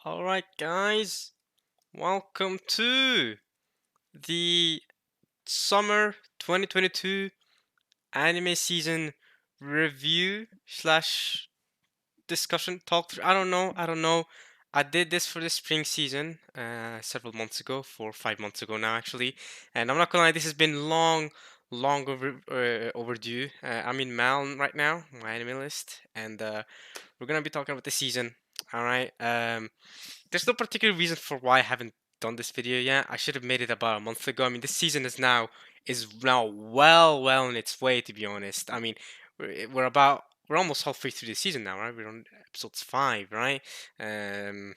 All right, guys, welcome to the summer 2022 anime season review slash discussion talk. I don't know. I did this for the spring season several months ago, 4 or 5 months ago now, actually. And I'm not gonna lie, this has been long overdue. I'm in Mal right now, my anime list, and we're gonna be talking about the season. All right. There's no particular reason for why I haven't done this video yet. I should have made it about a month ago. I mean, this season is now well on its way. To be honest, I mean, we're almost halfway through the season now, right? We're on episodes 5, right? Um,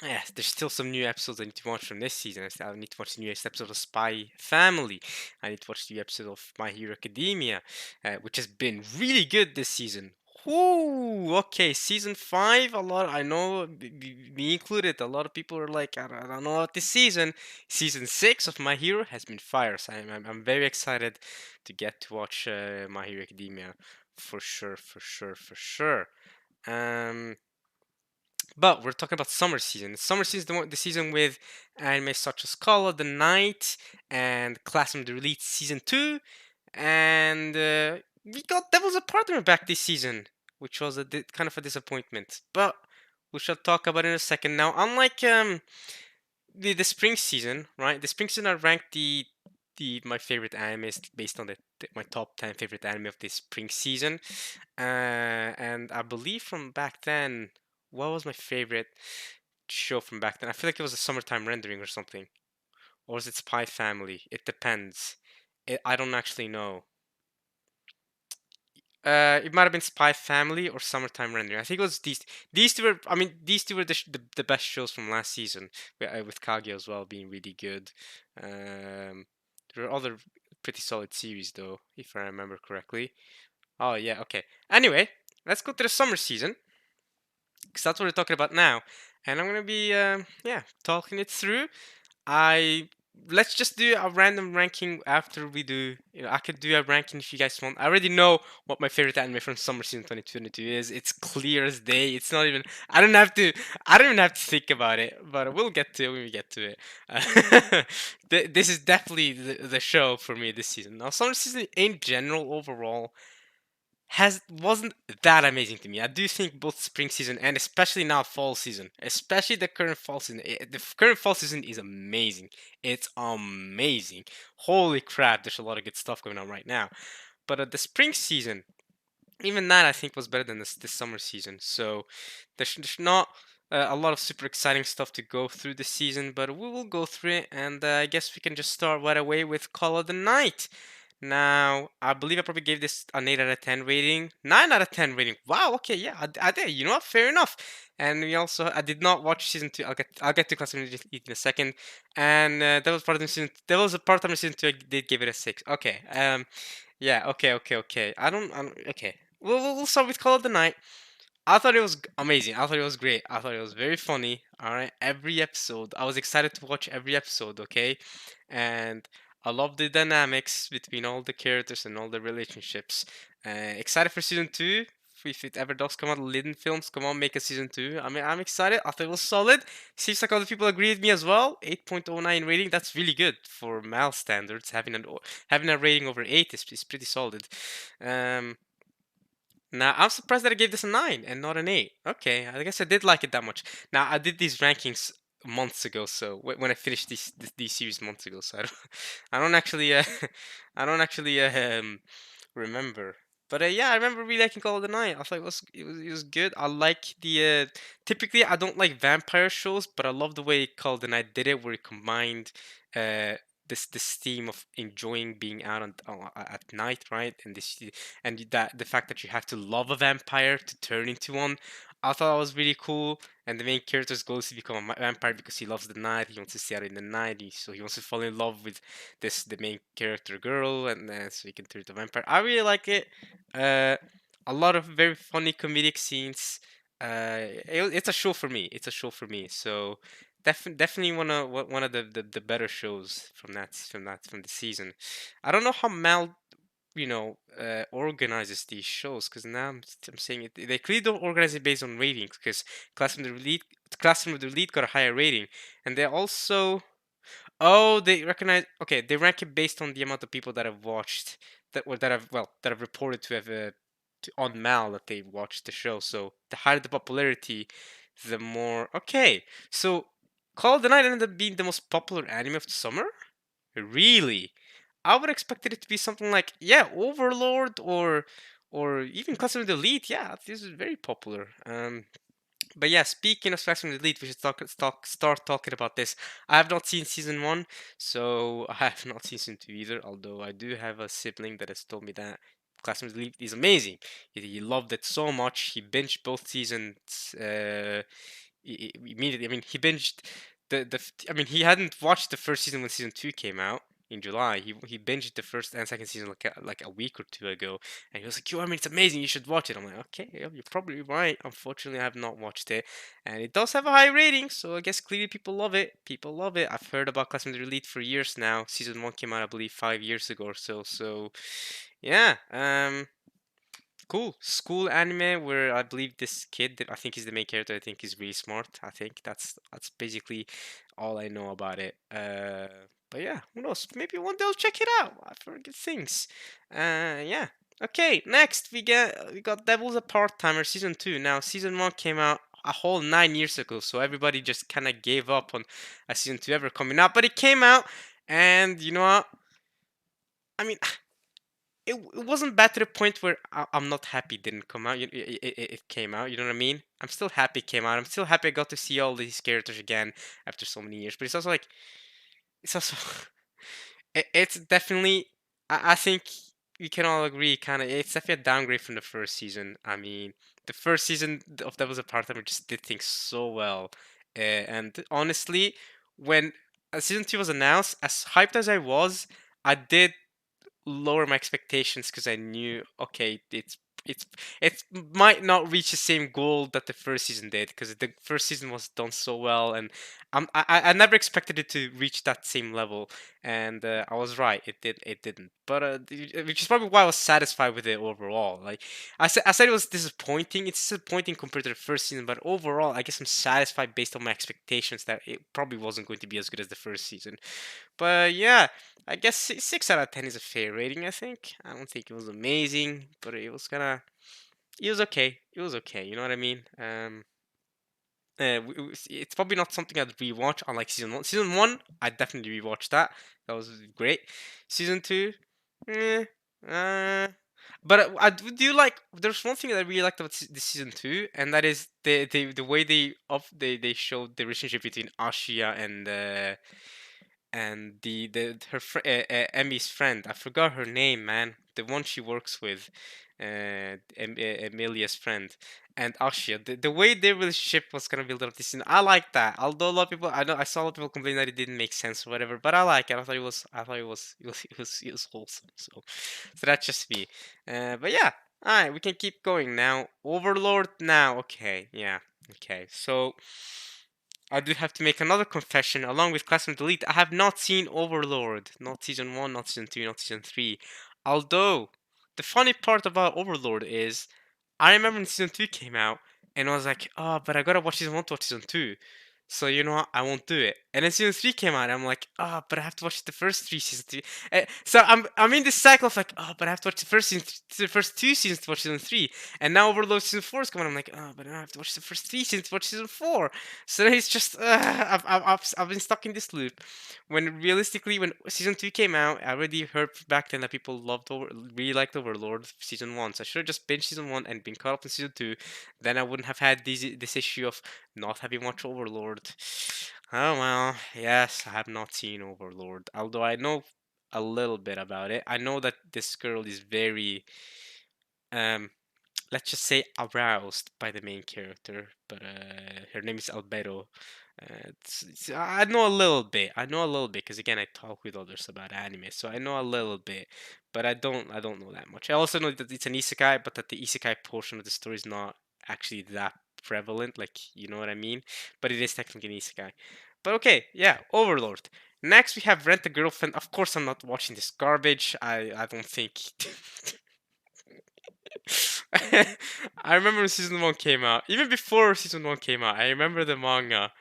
yeah, there's still some new episodes I need to watch from this season. I need to watch the newest episode of Spy Family. I need to watch the episode of My Hero Academia, which has been really good this season. Ooh, okay, season 5. A lot, I know, me included. A lot of people are like, I don't know about this season. Season 6 of My Hero has been fire. So I'm very excited to get to watch My Hero Academia for sure, for sure, for sure. Um, but we're talking about summer season. Summer season is the season with anime such as Call of the Night and Classroom the Elite season 2, and we got Devil's a Partner back this season, which was kind of a disappointment. But we shall talk about it in a second. Now, unlike the spring season, right? The spring season I ranked the my favorite animes based on my top 10 favorite anime of the spring season. And I believe from back then, what was my favorite show from back then? I feel like it was a Summertime Rendering or something. Or was it Spy Family? It depends. I don't actually know. It might have been Spy Family or Summertime Rendering. I think it was these. These two were. I mean, these two were the best shows from last season, with Kaguya as well being really good. There were other pretty solid series though, if I remember correctly. Oh yeah, okay. Anyway, let's go to the summer season because that's what we're talking about now, and I'm gonna be yeah, talking it through. I Let's just do a random ranking after we do. I could do a ranking if you guys want. I already know what my favorite anime from summer season 2022 is. It's clear as day. It's not even. I don't have to. I don't even have to think about it. But we'll get to it when we get to it. This is definitely the show for me this season. Now, summer season in general, overall, has wasn't that amazing to me. I do think both spring season and especially now fall season, especially the current fall season. The current fall season is amazing. It's amazing. Holy crap! There's a lot of good stuff going on right now. But the spring season, even that I think was better than this summer season. So there's not a lot of super exciting stuff to go through this season, but we will go through it. And I guess we can just start right away with Call of the Night. Now, I believe I probably gave this an 8 out of 10 rating. 9 out of 10 rating. Wow, okay, yeah, I did. You know what? Fair enough. And we also, I did not watch season 2. I'll get to Classroom in a second. And that was a part of season 2. I did give it a 6. Okay. Yeah, okay. Okay. We'll start with Call of the Night. I thought it was amazing. I thought it was great. I thought it was very funny. All right, every episode. I was excited to watch every episode. Okay, and I love the dynamics between all the characters and all the relationships. Excited for season 2. If it ever does come out, Liden Films, come on, make a season 2. I mean, I'm excited. I thought it was solid. Seems like other people agree with me as well. 8.09 rating. That's really good for Mal standards. Having a rating over 8 is pretty solid. Now I'm surprised that I gave this a 9 and not an 8. Okay, I guess I did like it that much. Now I did these rankings months ago, so when I finished these series months ago, so I don't actually I don't actually remember. But yeah, I remember really liking Call of the Night. I thought it was good. I like the typically I don't like vampire shows, but I love the way Call of the Night did it, where it combined uh this theme of enjoying being out at night, right? And that the fact that you have to love a vampire to turn into one. I thought that was really cool. And the main character's goal is to become a vampire because he loves the night. He wants to stay out in the night. So he wants to fall in love with the main character girl, and so he can turn into a vampire. I really like it. Uh, a lot of very funny comedic scenes. It's a show for me. It's a show for me. So definitely one of the better shows from the season. I don't know how Mal organizes these shows because now I'm saying it. They clearly don't organize it based on ratings because Classroom the Elite Classroom of the Elite got a higher rating, and they also they recognize. Okay, they rank it based on the amount of people that have watched that have reported to have on Mal that they watched the show. So the higher the popularity, the more. Okay, so Call of the Night ended up being the most popular anime of the summer. Really, I would expect it to be something like Overlord or even Classroom of the Elite. Yeah, this is very popular. But yeah, speaking of Smash and Elite, we should start talking about this. I have not seen season one, so I have not seen season two either. Although I do have a sibling that has told me that Classroom Elite is amazing. He loved it so much. He binged both seasons immediately. I mean, he binged I mean, he hadn't watched the first season when season two came out in July. He binged the first and second season like a week or two ago, and he was like, "Yo, I mean, it's amazing. You should watch it." I'm like, "Okay, yeah, you're probably right." Unfortunately, I have not watched it, and it does have a high rating, so I guess clearly people love it. People love it. I've heard about Classroom Elite for years now. Season one came out, I believe, 5 years ago or so. So, yeah. Cool. School anime where I believe this kid, I think he's the main character, I think he's really smart. I think that's basically all I know about it. But yeah, who knows? Maybe one day I'll check it out. I've heard good things. Yeah. Okay, next we got Devil's a Part-Timer season 2. Now season 1 came out a whole 9 years ago, so everybody just kind of gave up on a season 2 ever coming out, but it came out, and you know what? I mean, it wasn't bad to the point where I'm not happy it didn't come out. It came out. You know what I mean? I'm still happy it came out. I'm still happy I got to see all these characters again after so many years. But it's also like it's also it's definitely. I think we can all agree, kind of. It's definitely a downgrade from the first season. I mean, the first season of That Was a Part-Timer just did things so well, and honestly, when season two was announced, as hyped as I was, I did lower my expectations because I knew okay it's it might not reach the same goal that the first season did because the first season was done so well and I never expected it to reach that same level and I was right it didn't but which is probably why I was satisfied with it overall like I said it was disappointing it's disappointing compared to the first season but overall I guess I'm satisfied based on my expectations that it probably wasn't going to be as good as the first season but yeah, I guess 6 out of 10 is a fair rating. I think. I don't think it was amazing, but it was kind of. It was okay. It was okay. You know what I mean? It's probably not something I'd rewatch. Unlike season one. Season one, I definitely rewatched that. That was great. Season two, eh, uh, but I do like. There's one thing that I really liked about the season two, and that is the way they showed the relationship between Ashia and Emmy's friend. I forgot her name, man. The one she works with, Emilia's friend, and Ashia. The way their relationship was gonna build up this scene, I like that. Although a lot of people, I know I saw a lot of people complain that it didn't make sense or whatever, but I like it. I thought it was so that's just me. But yeah. Alright, we can keep going now. Overlord now. Okay, yeah. Okay, so I do have to make another confession along with Classroom Delete. I have not seen Overlord. Not season 1, not season 2, not season 3. Although, the funny part about Overlord is, I remember when season 2 came out, and I was like, oh, but I gotta watch season 1 to watch season 2. So you know what? I won't do it. And then season 3 came out, and I'm like, oh, but I have to watch the first 3 seasons. So I'm in this cycle of like, oh, but I have to watch the the first 2 seasons to watch season 3. And now Overlord season 4 is coming. I'm like, oh, but I have to watch the first 3 seasons to watch season 4. So then it's just, I've been stuck in this loop. When realistically, when season 2 came out, I already heard back then that people really liked Overlord season 1. So I should have just binged season 1 and been caught up in season 2. Then I wouldn't have had this issue of not having watched Overlord. Oh well, yes, I have not seen Overlord. Although I know a little bit about it. I know that this girl is very um let's just say aroused by the main character, but her name is Albedo. I know a little bit. I know a little bit because again, I talk with others about anime, so I know a little bit, but I don't know that much. I also know that it's an isekai, but that the isekai portion of the story is not actually that prevalent. Like you know what I mean? But it is technically an isekai. But okay, yeah, Overlord. Next we have Rent a Girlfriend. Of course, I'm not watching this garbage. I don't think. I remember when season one came out. Even before season one came out, I remember the manga.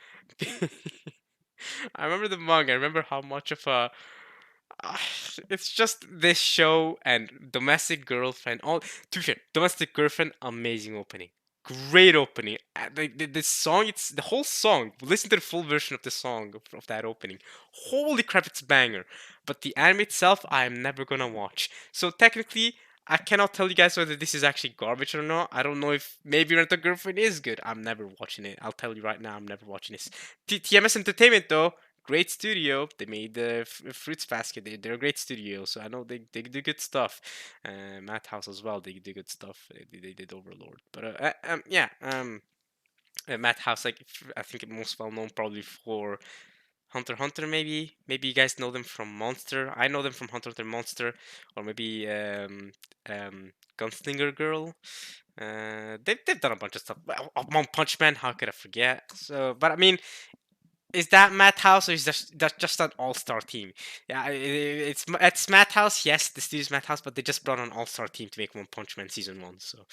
I remember the manga. I remember how much of a Ah, it's just this show and Domestic Girlfriend. All to be fair, Domestic Girlfriend, amazing opening, great opening. The song, it's the whole song. Listen to the full version of the song of that opening. Holy crap, it's a banger. But the anime itself, I am never gonna watch. So technically, I cannot tell you guys whether this is actually garbage or not. I don't know if maybe Rent a Girlfriend is good. I'm never watching it. I'll tell you right now, I'm never watching this. TMS Entertainment though, great studio. They made the Fruits Basket. They're a great studio, so I know they do good stuff. Madhouse as well. They do good stuff. They did Overlord, but yeah. Madhouse, like I think most well known probably for Hunter x Hunter. Maybe you guys know them from Monster. I know them from Hunter x Hunter Monster, or maybe Gunslinger Girl. They've done a bunch of stuff. One Punch Man. How could I forget? So, but I mean, is that Madhouse or is that just an all-star team? Yeah, it's Madhouse. Yes, the studio's Madhouse, but they just brought an all-star team to make One Punch Man season one. So,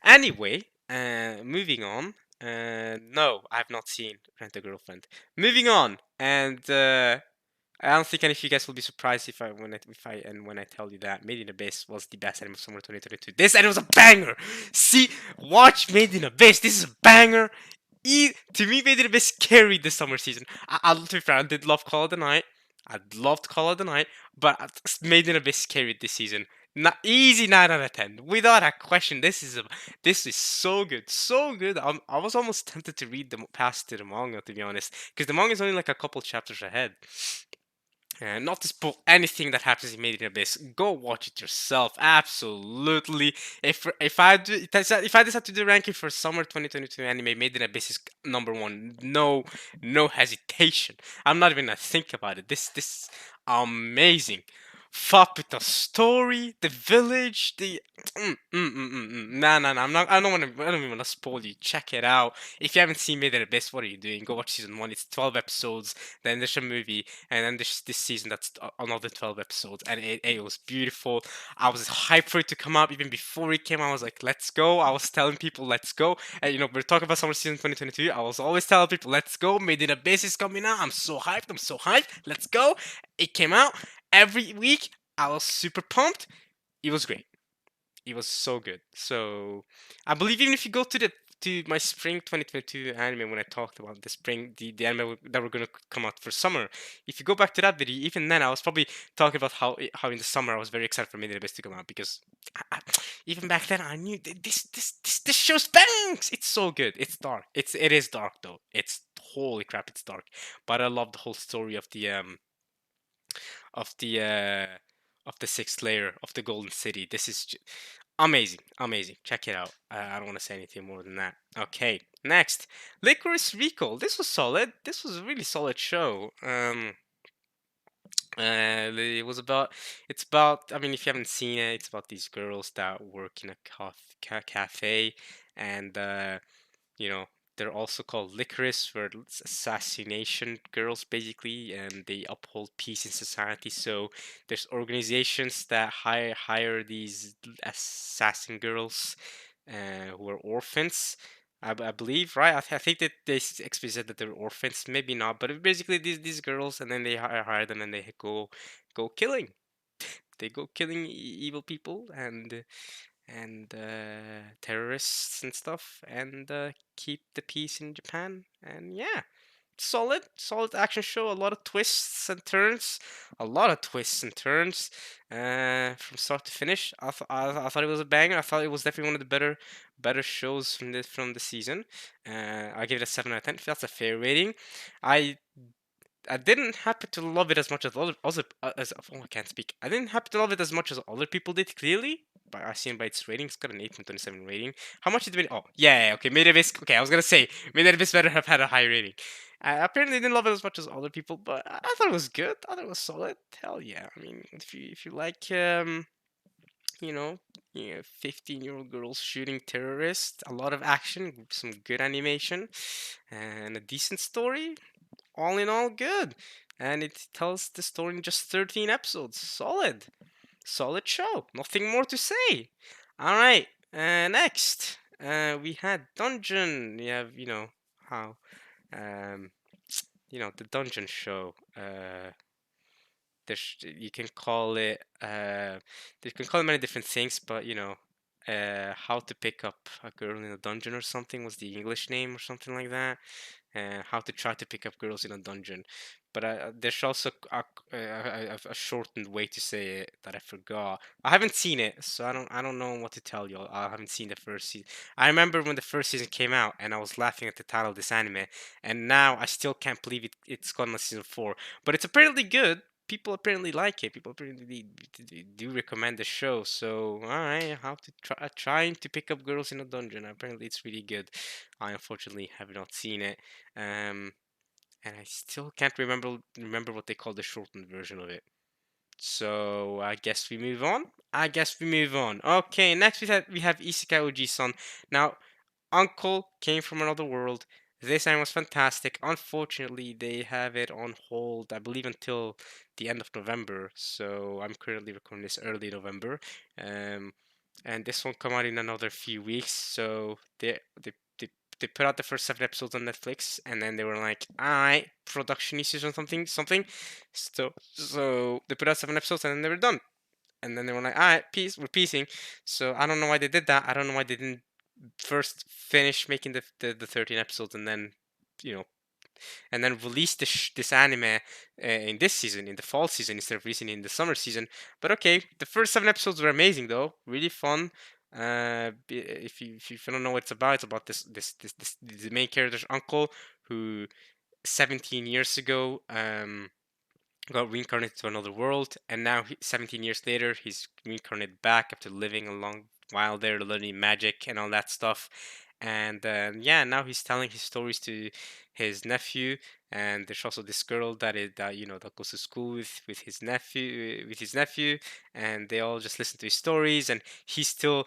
anyway, moving on. No, I've not seen Rent a Girlfriend. Moving on, and I don't think any of you guys will be surprised when I tell you that Made in Abyss was the best anime of summer 2022. This anime was a banger. See, watch Made in Abyss. This is a banger. To me, Made in Abyss carried the summer season. To be fair, I did love Call of the Night. I loved Call of the Night, but Made in Abyss carried this season. Not easy 9 out of 10 without a question. This is so good, so good. I was almost tempted to read the past to the manga, to be honest, because the manga is only like a couple chapters ahead. Not to spoil anything that happens in Made in Abyss. Go watch it yourself. Absolutely. If I decide to do ranking for summer 2022 anime, Made in Abyss is number one. No hesitation. I'm not even gonna think about it. This amazing. Fuck with the story, the village, the Nah. I don't wanna. I don't even wanna spoil you. Check it out. If you haven't seen Made in Abyss, what are you doing? Go watch season one. It's 12 episodes. Then there's a movie, and then there's this season that's another 12 episodes, and it was beautiful. I was hyped for it to come out even before it came out. I was like, let's go. I was telling people, let's go. And we're talking about summer season 2022. I was always telling people, let's go. Made in Abyss is coming out. I'm so hyped. I'm so hyped. Let's go. It came out every week. I was super pumped. It was great. It was so good. So I believe even if you go to my spring 2022 anime when I talked about the spring the anime that were gonna come out for summer, if you go back to that video, even then I was probably talking about how in the summer I was very excited for Made in Abyss to come out because even back then I knew this show's bangs. It's so good. It's dark. It is dark though. It's holy crap. It's dark, but I love the whole story of the uh of the sixth layer of the Golden City. This is amazing, amazing. Check it out. I don't want to say anything more than that. Okay, next, Licorice Recall. This was solid. This was a really solid show. It was about. It's about. I mean, if you haven't seen it, it's about these girls that work in a cafe, and you know, they're also called licorice, where it's assassination girls basically, and they uphold peace in society. So there's organizations that hire these assassin girls, who are orphans. I believe, right? I think that they explicitly said that they're orphans. Maybe not, but basically these girls, and then they hire them, and they go killing. They go killing evil people and terrorists and stuff, and keep the peace in Japan. And yeah, solid action show. A lot of twists and turns, from start to finish. I thought it was a banger. I thought it was definitely one of the better shows from the season. I give it a 7 out of 10. If that's a fair rating. I I didn't happen to love it as much as I can't speak. I didn't happen to love it as much as other people did. Clearly, but I seen by its rating, it's got an 8.27 rating. How much did it? Oh, yeah, okay. Made Abyss. Okay, I was gonna say Made Abyss better have had a high rating. Apparently, didn't love it as much as other people, but I thought it was good. I thought it was solid. Hell yeah! I mean, if you like you know, 15-year-old girls shooting terrorists, a lot of action, some good animation, and a decent story, all in all, good. And it tells the story in just 13 episodes. Solid. Solid show. Nothing more to say. All right. Next, we had Dungeon. You have, how, um, the Dungeon show. You can call it, you can call it many different things, but How to Pick Up a Girl in a Dungeon or something was the English name or something like that. How to Try to Pick Up Girls in a Dungeon. But there's also a shortened way to say it that I forgot. I haven't seen it, so I don't know what to tell you. I haven't seen the first season. I remember when the first season came out, and I was laughing at the title of this anime, and now I still can't believe it's gone on season 4. But it's apparently good. People apparently like it. People apparently do recommend the show. So, all right, how to trying to pick up girls in a dungeon. Apparently, it's really good. I unfortunately have not seen it. Um, and I still can't remember what they call the shortened version of it. So I guess we move on. Okay, next we have Isekai Oji-san. Now, Uncle came from another world. This anime was fantastic. Unfortunately, they have it on hold, I believe, until the end of November. So I'm currently recording this early November. Um, and this won't come out in another few weeks. So they put out the first 7 episodes on Netflix, and then they were like, "All right, production issues or something." So they put out 7 episodes, and then they were done. And then they were like, "All right, peace, we're piecing." So I don't know why they did that. I don't know why they didn't first finish making the 13 episodes, and then you know release this anime in this season, in the fall season, instead of releasing it in the summer season. But okay, the first 7 episodes were amazing though, really fun. If you don't know what it's about this the main character's uncle, who 17 years ago got reincarnated to another world, and now 17 years later, he's reincarnated back after living a long while there, learning magic and all that stuff. And yeah, now he's telling his stories to his nephew. And there's also this girl that goes to school with his nephew, and they all just listen to his stories. And he still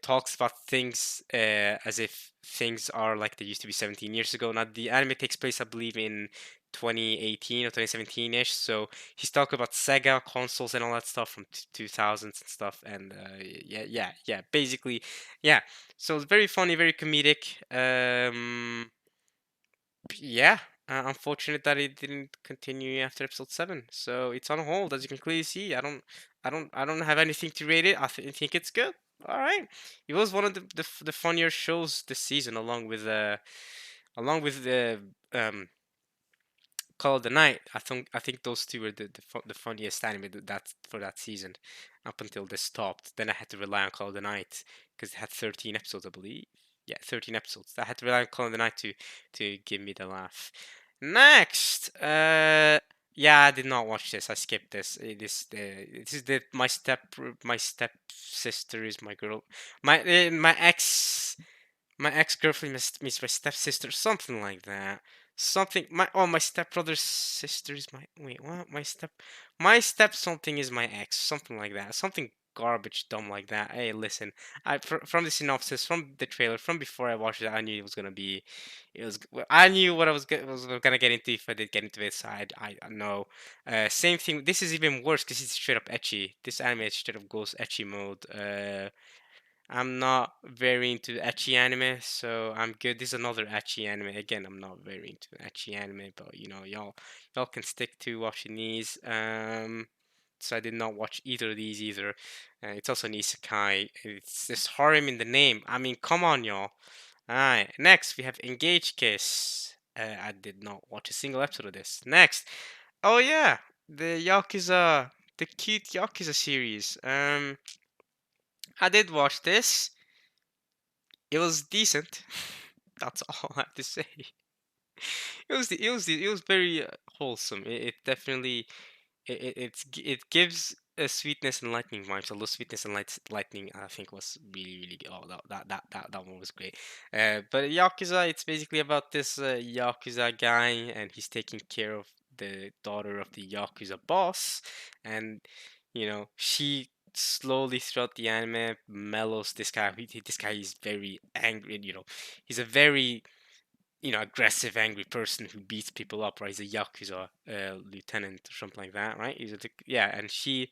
talks about things as if things are like they used to be 17 years ago. Now the anime takes place, I believe, in 2018 or 2017-ish. So he's talking about Sega consoles and all that stuff from 2000s and stuff. And yeah, basically, yeah. So it's very funny, very comedic. Yeah. Unfortunate that it didn't continue after episode 7. So it's on hold, as you can clearly see. I don't have anything to rate it. I think it's good. All right. It was one of the funnier shows this season, along with the Call of the Night. I think those two were the funniest anime that for that season, up until they stopped. Then I had to rely on Call of the Night because it had 13 episodes, I believe. Yeah, 13 episodes. I had to rely on Call of the Night to give me the laugh. Next, yeah, I did not watch this. I skipped this. This is the my step sister is my girl. My ex girlfriend meets my stepsister, something like that. Something my stepbrother's sister is my wait what my step something is my ex, something like that, something garbage dumb like that. Hey, listen, from the synopsis, from the trailer, from before I watched it, I knew it was gonna be, I knew what was gonna get into if I did get into it. So I know. Same thing. This is even worse because it's straight up ecchi. This anime straight up goes ecchi mode. I'm not very into ecchi anime, so I'm good. This is another ecchi anime. Again, I'm not very into ecchi anime, but y'all can stick to watching these. So I did not watch either of these either. It's also an isekai. It's this harem in the name. I mean, come on, y'all. Alright, next we have Engage Kiss. I did not watch a single episode of this. Next, oh yeah, the cute Yakuza series. I did watch this. It was decent. That's all I have to say. It was very wholesome. It definitely it gives a sweetness and lightning vibes. Although sweetness and lightning, I think was really good. Oh, that one was great. But Yakuza, it's basically about this Yakuza guy, and he's taking care of the daughter of the Yakuza boss, and she slowly throughout the anime mellows this guy. This guy is very angry. He's a very aggressive, angry person who beats people up, right? He's a yakuza lieutenant or something like that, right? Yeah, and she's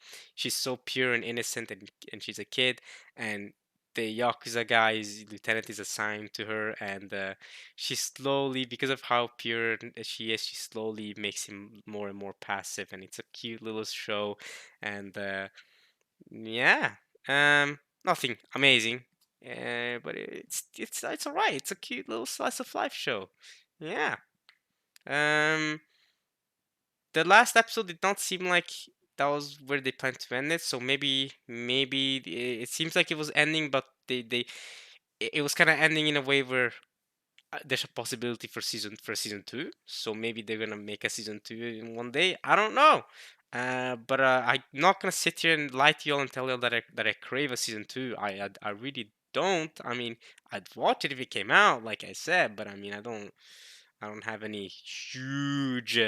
so pure and innocent, and she's a kid, and the Yakuza guy's lieutenant is assigned to her, and she slowly, because of how pure she is, she slowly makes him more and more passive, and it's a cute little show, and yeah, nothing amazing, but it's alright. It's a cute little slice of life show. Yeah. Um, the last episode did not seem like that was where they planned to end it. So maybe it seems like it was ending, but it was kind of ending in a way where there's a possibility for season two. So maybe they're gonna make a season two in one day. I don't know. But I'm not gonna sit here and lie to y'all and tell y'all that I crave a season two. I really don't. I mean, I'd watch it if it came out, like I said. But I mean, I don't have any huge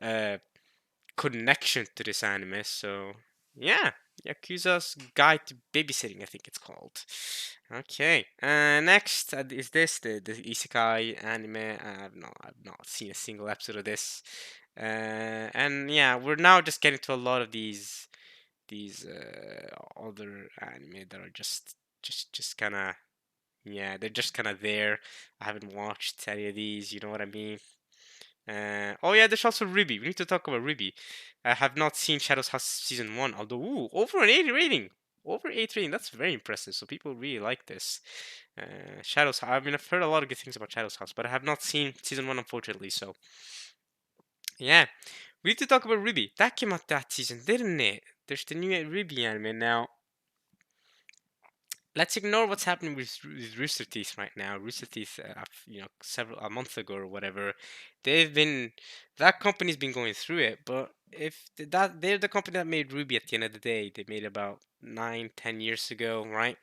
uh, connection to this anime. So yeah, Yakuza's Guide to Babysitting, I think it's called. Okay. Next is this the Isekai anime. I've not seen a single episode of this. And yeah, we're now just getting to a lot of these other anime that are just kind of, yeah, they're just kind of there. I haven't watched any of these. You know what I mean? Oh yeah, there's also Ruby. We need to talk about Ruby. I have not seen Shadows House season one, although over an 8 rating. Over 8 rating, that's very impressive. So people really like this. Shadows. I mean, I've heard a lot of good things about Shadows House, but I have not seen season one, unfortunately. So yeah, we need to talk about Ruby. That came out that season, didn't it? There's the new Ruby anime now. Let's ignore what's happening with Rooster Teeth right now. Rooster Teeth, several a month ago or whatever, they've been that company's been going through it. But if that they're the company that made Ruby at the end of the day, they made about 9, 10 years ago, right?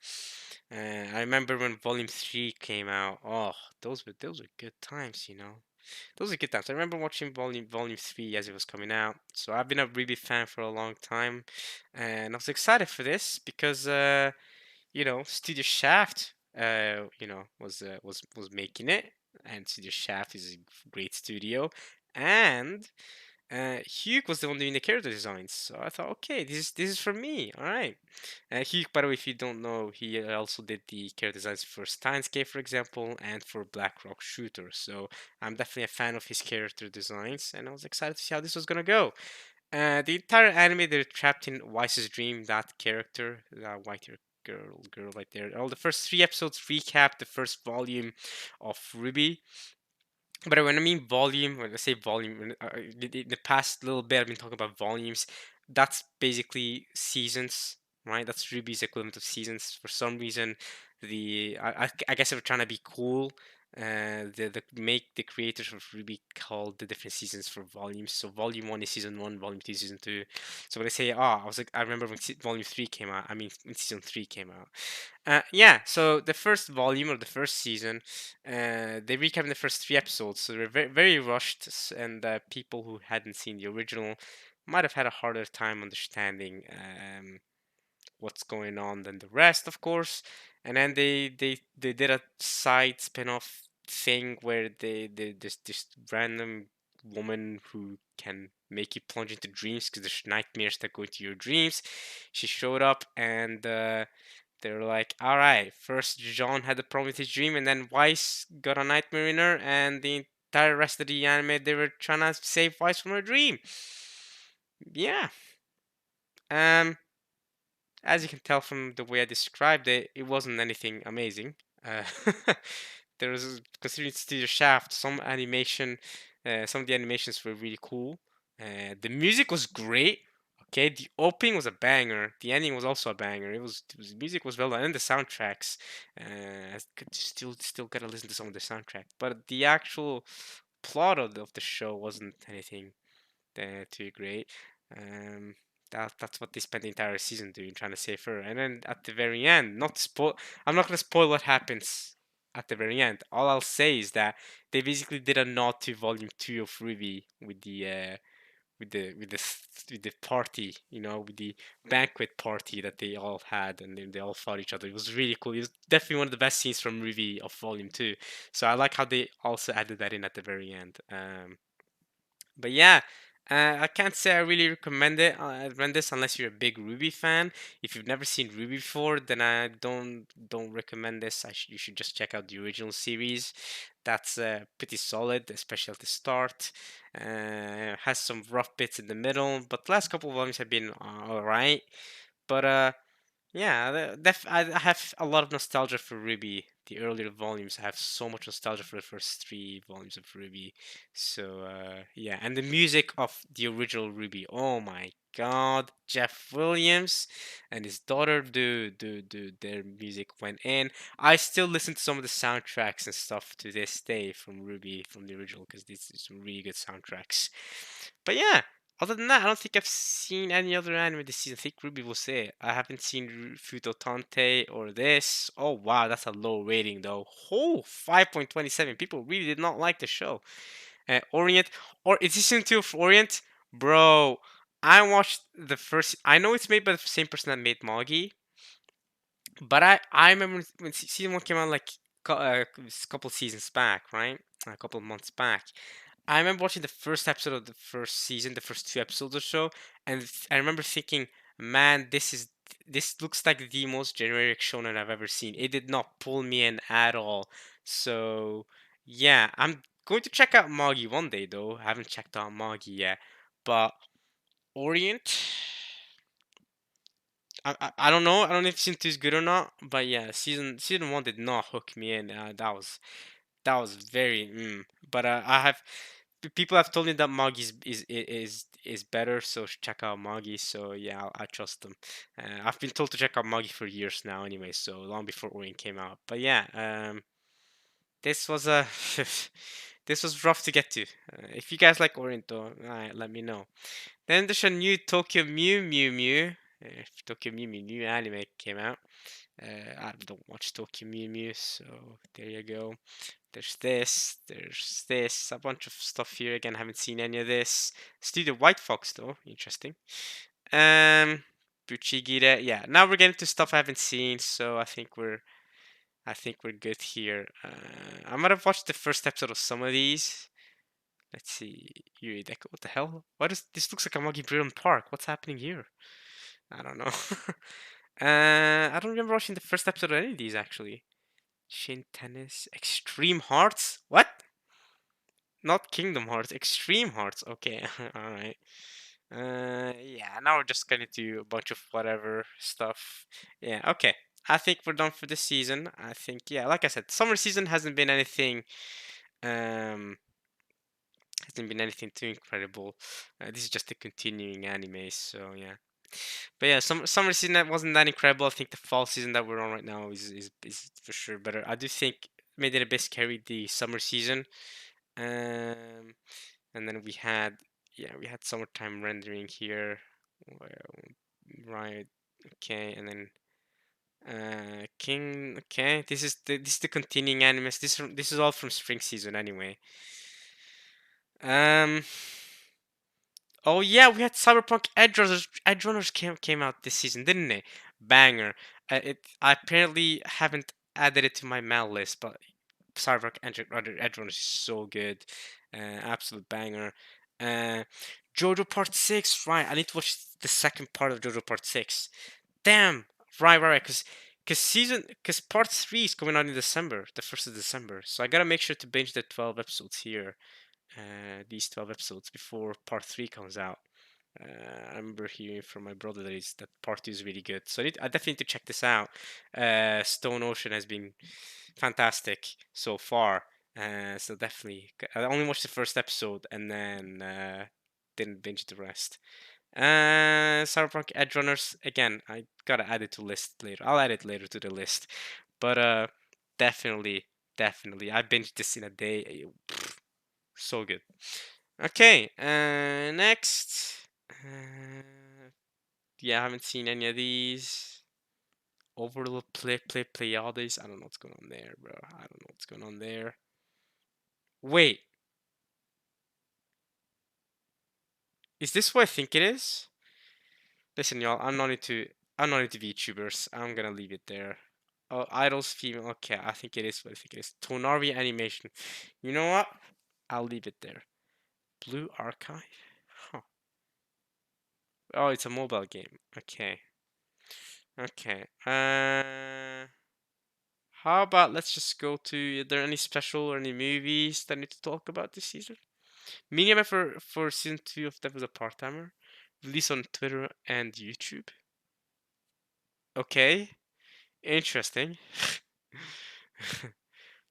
I remember when Volume 3 came out. Oh, those were good times, you know. Those are good times. I remember watching Volume 3 as it was coming out. So I've been a Ruby fan for a long time, and I was excited for this because Studio Shaft, was making it, and Studio Shaft is a great studio, and Hugh was the one doing the character designs. So I thought, okay, this is for me. All right. Hugh, by the way, if you don't know, he also did the character designs for Steins Gate, for example, and for Black Rock Shooter. So I'm definitely a fan of his character designs, and I was excited to see how this was gonna go. The entire anime, they're trapped in Weiss's dream. That character, that white hair girl right there. All the first 3 episodes recap the first volume of Ruby. But when I mean volume, when I say volume, the past little bit I've been talking about volumes. That's basically seasons, right? That's Ruby's equivalent of seasons. For some reason, I guess they were trying to be cool. The creators of Ruby called the different seasons for volumes. So volume one is season one, volume two is season two. So when I say I remember when volume three came out. I mean when season three came out. Yeah, so the first volume or the first season, they recapped the first 3 episodes, so they're very, very rushed, and people who hadn't seen the original might have had a harder time understanding what's going on than the rest, of course. And then they did a side spin-off thing where there's this random woman who can make you plunge into dreams because there's nightmares that go into your dreams. She showed up and they were like, all right, first John had a problem with his dream, and then Weiss got a nightmare in her, and the entire rest of the anime, they were trying to save Weiss from her dream. Yeah. Um, as you can tell from the way I described it, it wasn't anything amazing. Uh, there was, considering Studio Shaft, some of the animations were really cool. The music was great. Okay, the opening was a banger. The ending was also a banger. The music was well done, and the soundtracks. I could still gotta listen to some of the soundtrack, but the actual plot of the show wasn't anything too great. Um, that's what they spent the entire season doing, trying to save her. And then at the very end, not spoil. I'm not gonna spoil what happens at the very end. All I'll say is that they basically did a nod to Volume Two of Ruby with the party, with the banquet party that they all had, and then they all fought each other. It was really cool. It was definitely one of the best scenes from Ruby of Volume Two. So I like how they also added that in at the very end. But yeah, I can't say I really recommend it. I recommend this unless you're a big Ruby fan. If you've never seen Ruby before, then I don't recommend this. You should just check out the original series. That's pretty solid, especially at the start. Has some rough bits in the middle, but the last couple of volumes have been all right. But yeah, I have a lot of nostalgia for Ruby. The earlier volumes, I have so much nostalgia for the first three volumes of Ruby. So yeah, and the music of the original Ruby. Oh my God, Jeff Williams and his daughter, their music went in. I still listen to some of the soundtracks and stuff to this day from Ruby, from the original, because these are some really good soundtracks. But yeah, other than that, I don't think I've seen any other anime this season. I think Ruby was it. I haven't seen Futo Tante or this. Oh wow, that's a low rating though. Oh, 5.27. People really did not like the show. Orient, or is this season 2 of Orient? Bro, I watched the first. I know it's made by the same person that made Magi, but I remember when season 1 came out like a couple seasons back, right? A couple of months back. I remember watching the first episode of the first season, the first two episodes or so, and I remember thinking, "Man, this looks like the most generic shonen I've ever seen." It did not pull me in at all. So yeah, I'm going to check out Magi one day though. I haven't checked out Magi yet, but Orient. I don't know. I don't know if season two is good or not, but yeah, season one did not hook me in. That was very. But I have people have told me that Magi is better, so check out Magi. So yeah, I trust them. I've been told to check out Magi for years now, anyway. So long before Orient came out. But yeah, this was a this was rough to get to. If you guys like Orient, though, let me know. Then there's a new Tokyo Mew Mew Mew. Tokyo Mew Mew new anime came out. I don't watch Tokyo Mew Mew, so there you go. There's this, a bunch of stuff here. Again, haven't seen any of this. Studio White Fox though, interesting. Um, Buchigire, yeah. Now we're getting to stuff I haven't seen, so I think we're good here. I might have watched the first episode of some of these. Let's see, Yuri Deco. What the hell? What is this? Looks like a Muggy Brilliant Park. What's happening here? I don't know. I don't remember watching the first episode of any of these actually. Shin Tennis, Extreme Hearts. What? Not Kingdom Hearts, Extreme Hearts. Okay, all right. Yeah. Now we're just gonna do a bunch of whatever stuff. Yeah. Okay. I think we're done for this season. I think yeah, like I said, summer season um hasn't been anything too incredible. This is just a continuing anime, so yeah. But yeah, summer season that wasn't that incredible. I think the fall season that we're on right now is for sure better. I do think Made in Abyss carried the summer season. Um, and then we had summertime rendering here. Right, okay, and then King. Okay, this is the continuing animes. This is all from spring season anyway. Um. Oh yeah, we had Cyberpunk Edge Runners. Edge Runners came out this season, didn't it? Banger. I apparently haven't added it to my mail list, but Cyberpunk Edge Runners is so good. Absolute banger. Uh, JoJo Part 6, right. I need to watch the second part of JoJo Part 6. Damn. Right. Because part 3 is coming out in December, the 1st of December. So I gotta make sure to binge the 12 episodes here. These 12 episodes before part 3 comes out. I remember hearing from my brother that part 2 is really good. So I definitely need to check this out. Stone Ocean has been fantastic so far. So definitely, I only watched the first episode and then didn't binge the rest. Cyberpunk Edge Runners, again, I gotta add it to list later. I'll add it later to the list. But definitely, definitely, I binged this in a day. So good. Okay, next. Yeah, I haven't seen any of these. Overlord Pleiades. I don't know what's going on there, bro. I don't know what's going on there. Wait, is this what I think it is? Listen, y'all, I'm not into VTubers. I'm gonna leave it there. Oh, idols female. Okay, I think it is what I think it is. Tonari animation. You know what? I'll leave it there. Blue Archive. Huh. Oh, it's a mobile game. Okay. Okay. How about let's just go to, are there any special or any movies that I need to talk about this season? Medium for season 2 of Devil's a Part-Timer. Released on Twitter and YouTube. Okay. Interesting.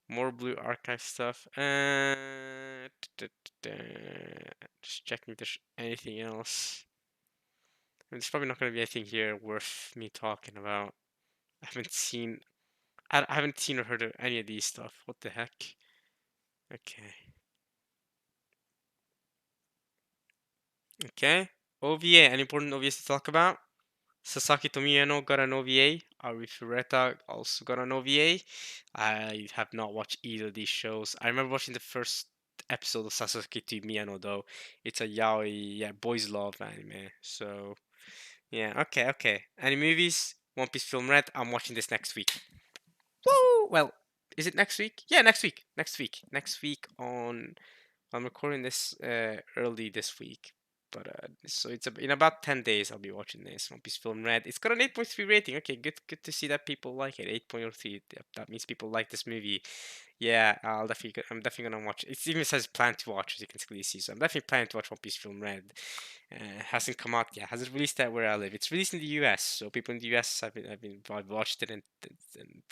More Blue Archive stuff. Just checking if there's anything else. I mean, there's probably not going to be anything here worth me talking about. I haven't seen. I haven't seen or heard of any of these stuff. What the heck? Okay. Okay. OVA. Any important OVAs to talk about? Sasaki Tomiyano got an OVA. Ari Fureta also got an OVA. I have not watched either of these shows. I remember watching the first episode of Sasaki Tomiyano though. It's a yaoi, yeah, boys love anime. So yeah, okay, okay. Any movies? One Piece Film Red. I'm watching this next week. Woo! Well, is it next week? Yeah, next week. Next week. Next week on. I'm recording this early this week, but so it's in about 10 days I'll be watching this One Piece Film Red. It's got an 8.3 rating. Okay, good to see that people like it. 8.03. That means people like this movie. Yeah, I'm definitely gonna watch. It even says plan to watch, as you can clearly see. So I'm definitely planning to watch One Piece Film Red. Hasn't come out yet. Hasn't released that where I live. It's released in the U.S. So people in the U.S. I've watched it and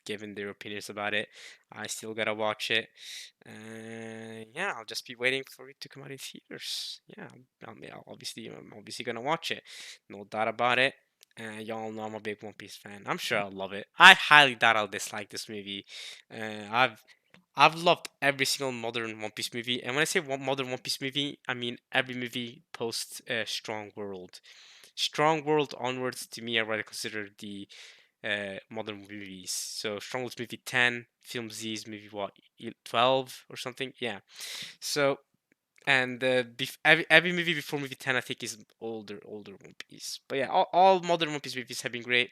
given their opinions about it. I still gotta watch it. Yeah, I'll just be waiting for it to come out in theaters. Yeah, I'm obviously gonna watch it. No doubt about it. Y'all know I'm a big One Piece fan. I'm sure I'll love it. I highly doubt I'll dislike this movie. I've loved every single modern One Piece movie, and when I say modern One Piece movie, I mean every movie post Strong World. Strong World onwards, to me, I rather consider the modern movies. So Strong World's movie 10, Film Z's movie what 12 or something. Yeah. So and every movie before movie 10, I think, is older One Piece. But yeah, all modern One Piece movies have been great.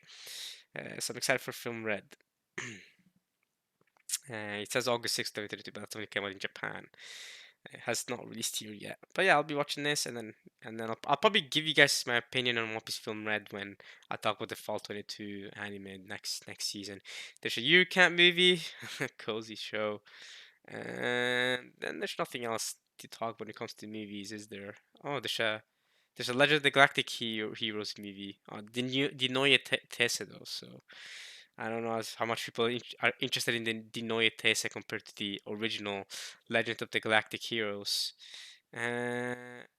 So I'm excited for Film Red. It says August 6th, 2032, but that's when it came out in Japan. It has not released here yet. But yeah, I'll be watching this, and then I'll probably give you guys my opinion on One Piece Film Red when I talk about the Fall 22 anime next season. There's a Yuri Camp movie, cozy show, and then there's nothing else to talk when it comes to movies, is there? Oh, there's a Legend of the Galactic Heroes movie. The Neue These though, so I don't know how much people are interested in the Neue These compared to the original Legend of the Galactic Heroes.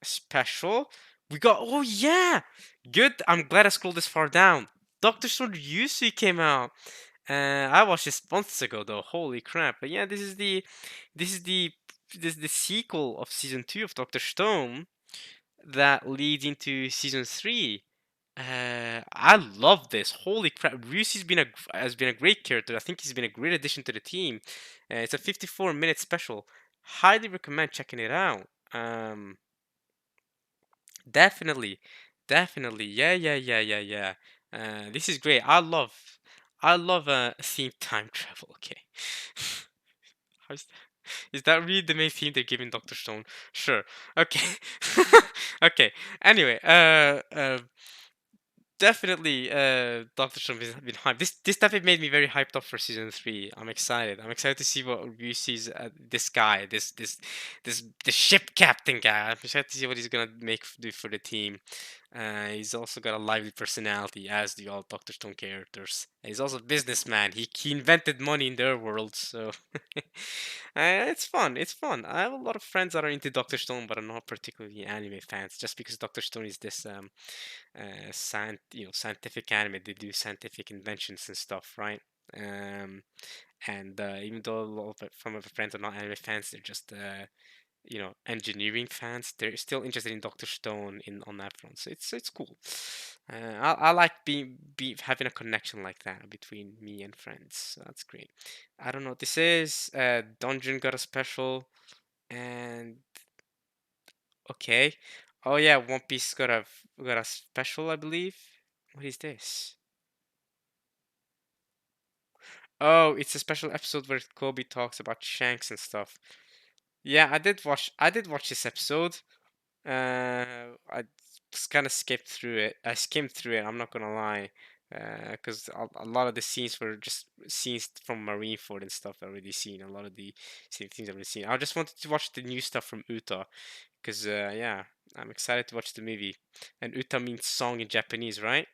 Special. We got. Oh yeah, good. I'm glad I scrolled this far down. Doctor Stone Ryusui came out. I watched this months ago though. Holy crap! But yeah, this is the this is the sequel of season 2 of Doctor Stone that leads into season 3. I love this. Holy crap! Ryusu's has been a great character. I think he's been a great addition to the team. It's a 54-minute special. Highly recommend checking it out. Definitely, definitely. Yeah, yeah, yeah, yeah, yeah. This is great. I love theme time travel. Okay. How's Is that really the main theme they're giving Doctor Stone? Sure. Okay. Okay. Anyway, definitely Doctor Stone has been hyped. This definitely made me very hyped up for season 3. I'm excited. I'm excited to see what Ryusu's this guy, this ship captain guy. I'm excited to see what he's gonna do for the team. He's also got a lively personality, as do all Doctor Stone characters. He's also a businessman. He invented money in their world, so it's fun. It's fun. I have a lot of friends that are into Doctor Stone, but are not particularly anime fans. Just because Doctor Stone is this scientific anime, they do scientific inventions and stuff, right? Um, and even though a lot of my friends are not anime fans, they're just engineering fans, they're still interested in Doctor Stone in on that front. So it's cool. I like having a connection like that between me and friends. So that's great. I don't know. This is Dungeon got a special, and okay. Oh yeah, One Piece got a special, I believe. What is this? Oh, it's a special episode where Kobe talks about Shanks and stuff. Yeah, I did watch this episode. I just kind of skipped through it. I skimmed through it. I'm not gonna lie, because a lot of the scenes were just scenes from Marineford and stuff I've already seen. A lot of the same things I've already seen. I just wanted to watch the new stuff from Uta, because yeah, I'm excited to watch the movie. And Uta means song in Japanese, right?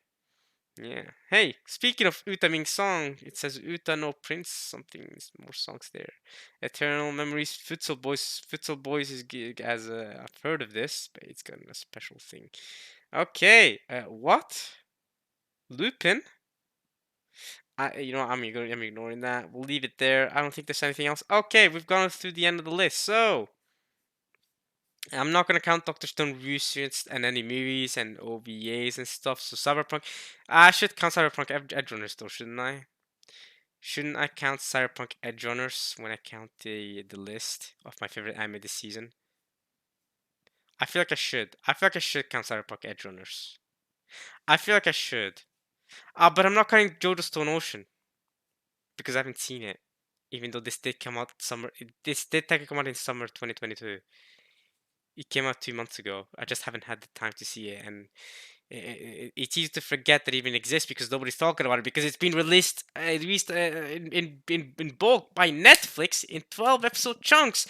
Yeah. Hey, speaking of Uta Ming song, it says Uta no Prince, something, more songs there. Eternal Memories, Futsal Boys. Futsal Boys is as I've heard of this, but it's got a special thing. Okay, what? Lupin? I'm ignoring that. We'll leave it there. I don't think there's anything else. Okay, we've gone through the end of the list. So I'm not gonna count Doctor Stone reviews and any movies and OVAs and stuff. So Cyberpunk, I should count Cyberpunk Edge Runners though, shouldn't I? Shouldn't I count Cyberpunk Edge Runners when I count the list of my favorite anime this season? I feel like I should. I feel like I should count Cyberpunk Edge Runners. I feel like I should. But I'm not counting JoJo Stone Ocean because I haven't seen it. Even though this did come out summer, this did technically come out in summer 2022. It came out 2 months ago. I just haven't had the time to see it, and it's easy to forget that it even exists because nobody's talking about it because it's been released in bulk by Netflix in 12 episode chunks.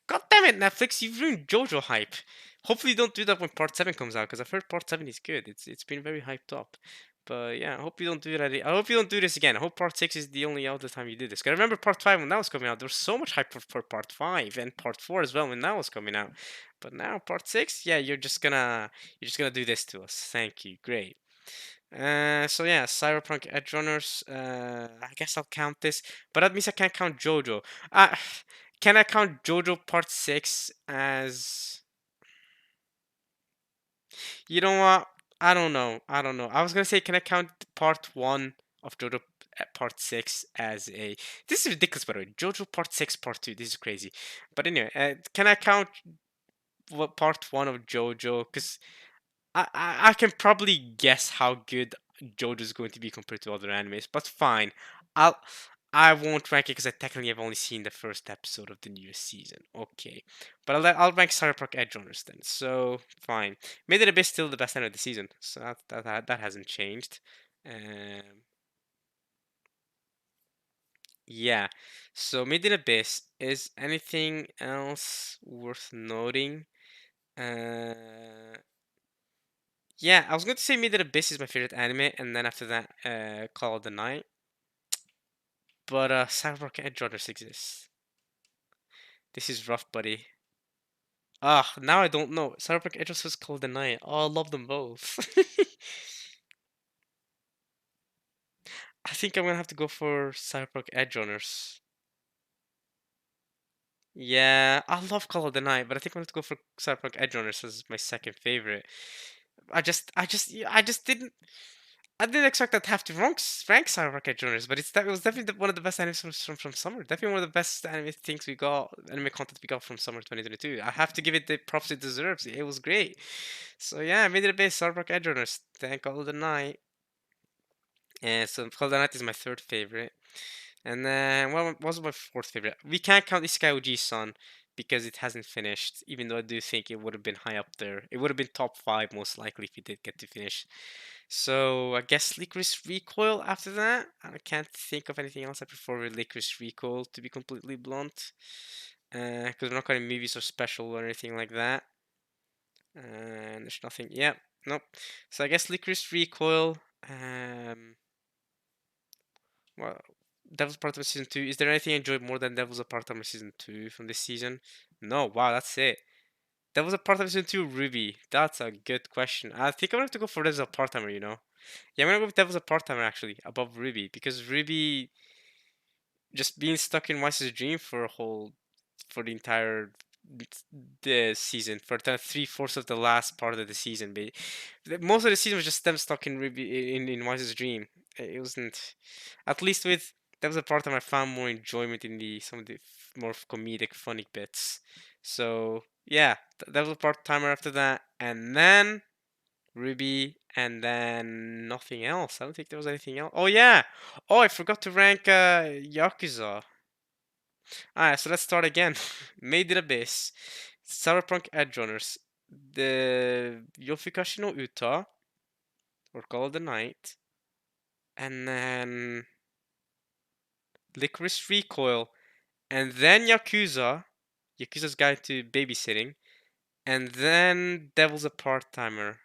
God damn it, Netflix, you've ruined JoJo hype. Hopefully, you don't do that when Part 7 comes out because I've heard Part 7 is good. It's been very hyped up. But yeah, I hope you don't do that. I hope you don't do this again. I hope Part 6 is the only other time you do this. Cause I remember Part 5 when that was coming out. There was so much hype for Part 5 and Part 4 as well when that was coming out. But now Part 6, yeah, you're just gonna do this to us. Thank you. Great. So yeah, Cyberpunk Edge Runners. I guess I'll count this, but that means I can't count JoJo. Uh, can I count JoJo Part 6 as? You know what? I don't know. I don't know. I was gonna say, can I count Part 1 of JoJo Part 6 as a? This is ridiculous, by the way. JoJo Part 6, Part 2. This is crazy. But anyway, can I count what Part 1 of JoJo? Because I can probably guess how good JoJo is going to be compared to other animes, but fine. I'll I won't rank it because I technically have only seen the first episode of the newest season. Okay, but I'll rank Cyberpunk Edge Runners then. So fine. Made in Abyss still the best anime of the season, so that hasn't changed. Um, yeah. So Made in Abyss, is anything else worth noting? Uh, Yeah, I was going to say Made in Abyss is my favorite anime, and then after that, Call of the Night. But Cyberpunk Edge Runners exists. This is rough, buddy. Ah, now I don't know. Cyberpunk Edge Runners, Call of the Night. Oh, I love them both. I think I'm gonna have to go for Cyberpunk Edge Runners. Yeah, I love Call of the Night, but I think I'm gonna have to go for Cyberpunk Edge Runners as my second favorite. I just didn't. I didn't expect that to have to rank Cyberpunk Journals, but it was definitely one of the best animes from summer. Definitely one of the best anime content we got from summer 2022. I have to give it the props it deserves. It was great. So yeah, I made it a base Cyberpunk Journals. Thank all the night. And so Call of the Night is my third favorite. And then what was my fourth favorite? We can't count Isekai Oji-san because it hasn't finished, even though I do think it would have been high up there. It would have been top 5 most likely if it did get to finish. So I guess Licorice Recoil after that. I can't think of anything else I prefer Licorice Recoil, to be completely blunt. Because we're not counting movies or special or anything like that. And there's nothing. Yeah, nope. So I guess Licorice Recoil. Well, Devil's Part-Timer Season 2. Is there anything I enjoyed more than Devil's Part-Timer Season 2 from this season? No, wow, that's it. Devil's Part-Timer Season 2, Ruby. That's a good question. I think I'm gonna have to go for Devil's Part-Timer, you know? Yeah, I'm gonna go with Devil's Part-Timer actually, above Ruby. Because Ruby just being stuck in Weiss's dream for the entire the season, for the 3/4 of the last part of the season. Most of the season was just them stuck in Ruby in Wise's dream. It wasn't, at least with that was a part time I found more enjoyment in the some of the more comedic, funny bits. So yeah, that was a part timer after that, and then Ruby, and then nothing else. I don't think there was anything else. Oh yeah, oh I forgot to rank Yakuza. Alright, so let's start again. Made it a base. Cyberpunk Edge Runners. the Yofukashi no Uta, or Call of the Night, and then Licorice Recoil, and then Yakuza's Guide to Babysitting, and then Devil's a Part-Timer.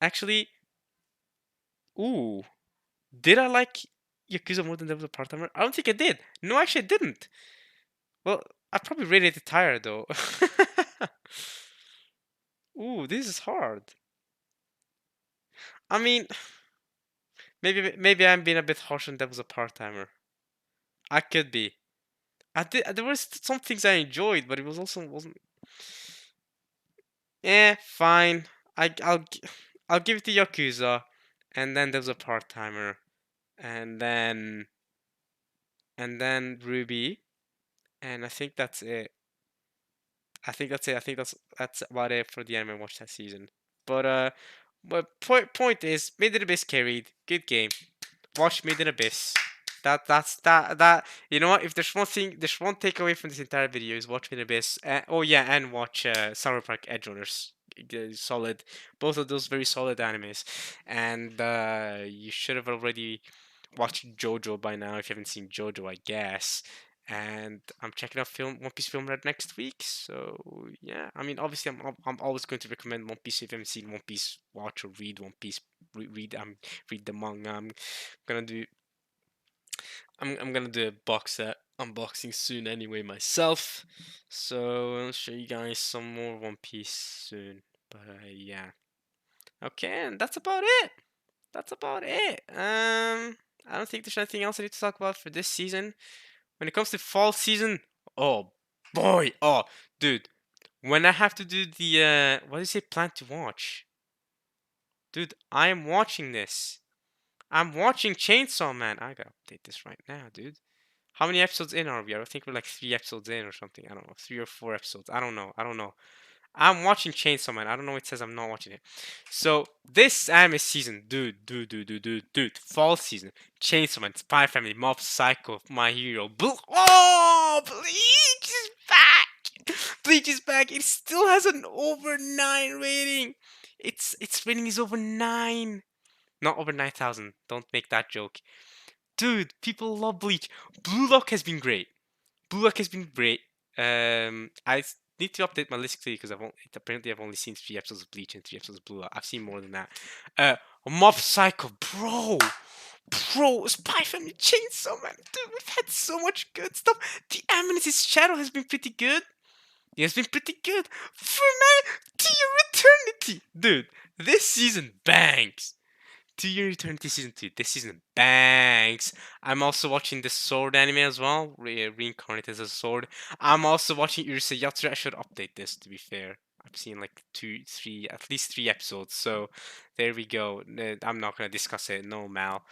Actually, ooh, did I like Yakuza more than Devil's a Part-Timer? I don't think I did. No, actually, I didn't. Well, I probably rated it higher though. Ooh, this is hard. I mean, maybe I'm being a bit harsh on Devil's a Part-Timer. I could be. I did. There was some things I enjoyed, but it was also wasn't. Fine. I'll give it to Yakuza, and then there's a part-timer, and then Ruby, and I think that's it. I think that's it. I think that's about it for the anime I watched that season. But point is, Made in Abyss carried. Good game. Watch Made in Abyss. That. You know what? If there's one takeaway from this entire video is watch Made in Abyss. Oh yeah, and watch Cyberpunk Edge Runners. Solid. Both of those very solid animes. And you should have already watched JoJo by now if you haven't seen JoJo, I guess. And I'm checking out One Piece Film Red next week. So yeah, I mean, obviously, I'm always going to recommend One Piece if you haven't seen One Piece. Watch or read One Piece. Read the manga. Gonna do. I'm gonna do a box set unboxing soon anyway myself. So I'll show you guys some more One Piece soon. But yeah. Okay, and that's about it. That's about it. I don't think there's anything else I need to talk about for this season. When it comes to fall season, oh boy, oh dude, when I have to do the what do you say, plan to watch, dude, I am watching this. I'm watching Chainsaw Man. I gotta update this right now, dude. How many episodes in are we? I think we're like 3 episodes in or something. I don't know, 3 or 4 episodes. I don't know. I don't know. I'm watching Chainsaw Man. I don't know. It says I'm not watching it. So this anime season, dude, fall season, Chainsaw Man, Spy Family, Mob Psycho, My Hero, oh, Bleach is back. Bleach is back. It still has an over 9 rating. Its rating is over 9, not over 9,000. Don't make that joke, dude. People love Bleach. Blue Lock has been great. Blue Lock has been great. Need to update my list clearly because apparently I've only seen 3 episodes of Bleach and 3 episodes of Blue Lock. I've seen more than that. Mob Psycho, bro, Spy Family, Chainsaw Man, dude. We've had so much good stuff. The Amethyst Shadow has been pretty good. It has been pretty good. For now, to your eternity, dude. This season bangs. To Your Eternity Season 2. This season bangs. I'm also watching the Sword anime as well, reincarnated as a sword. I'm also watching Urusei Yatsura. I should update this, to be fair. I've seen like at least 3 episodes. So there we go. I'm not gonna discuss it. No, Mal.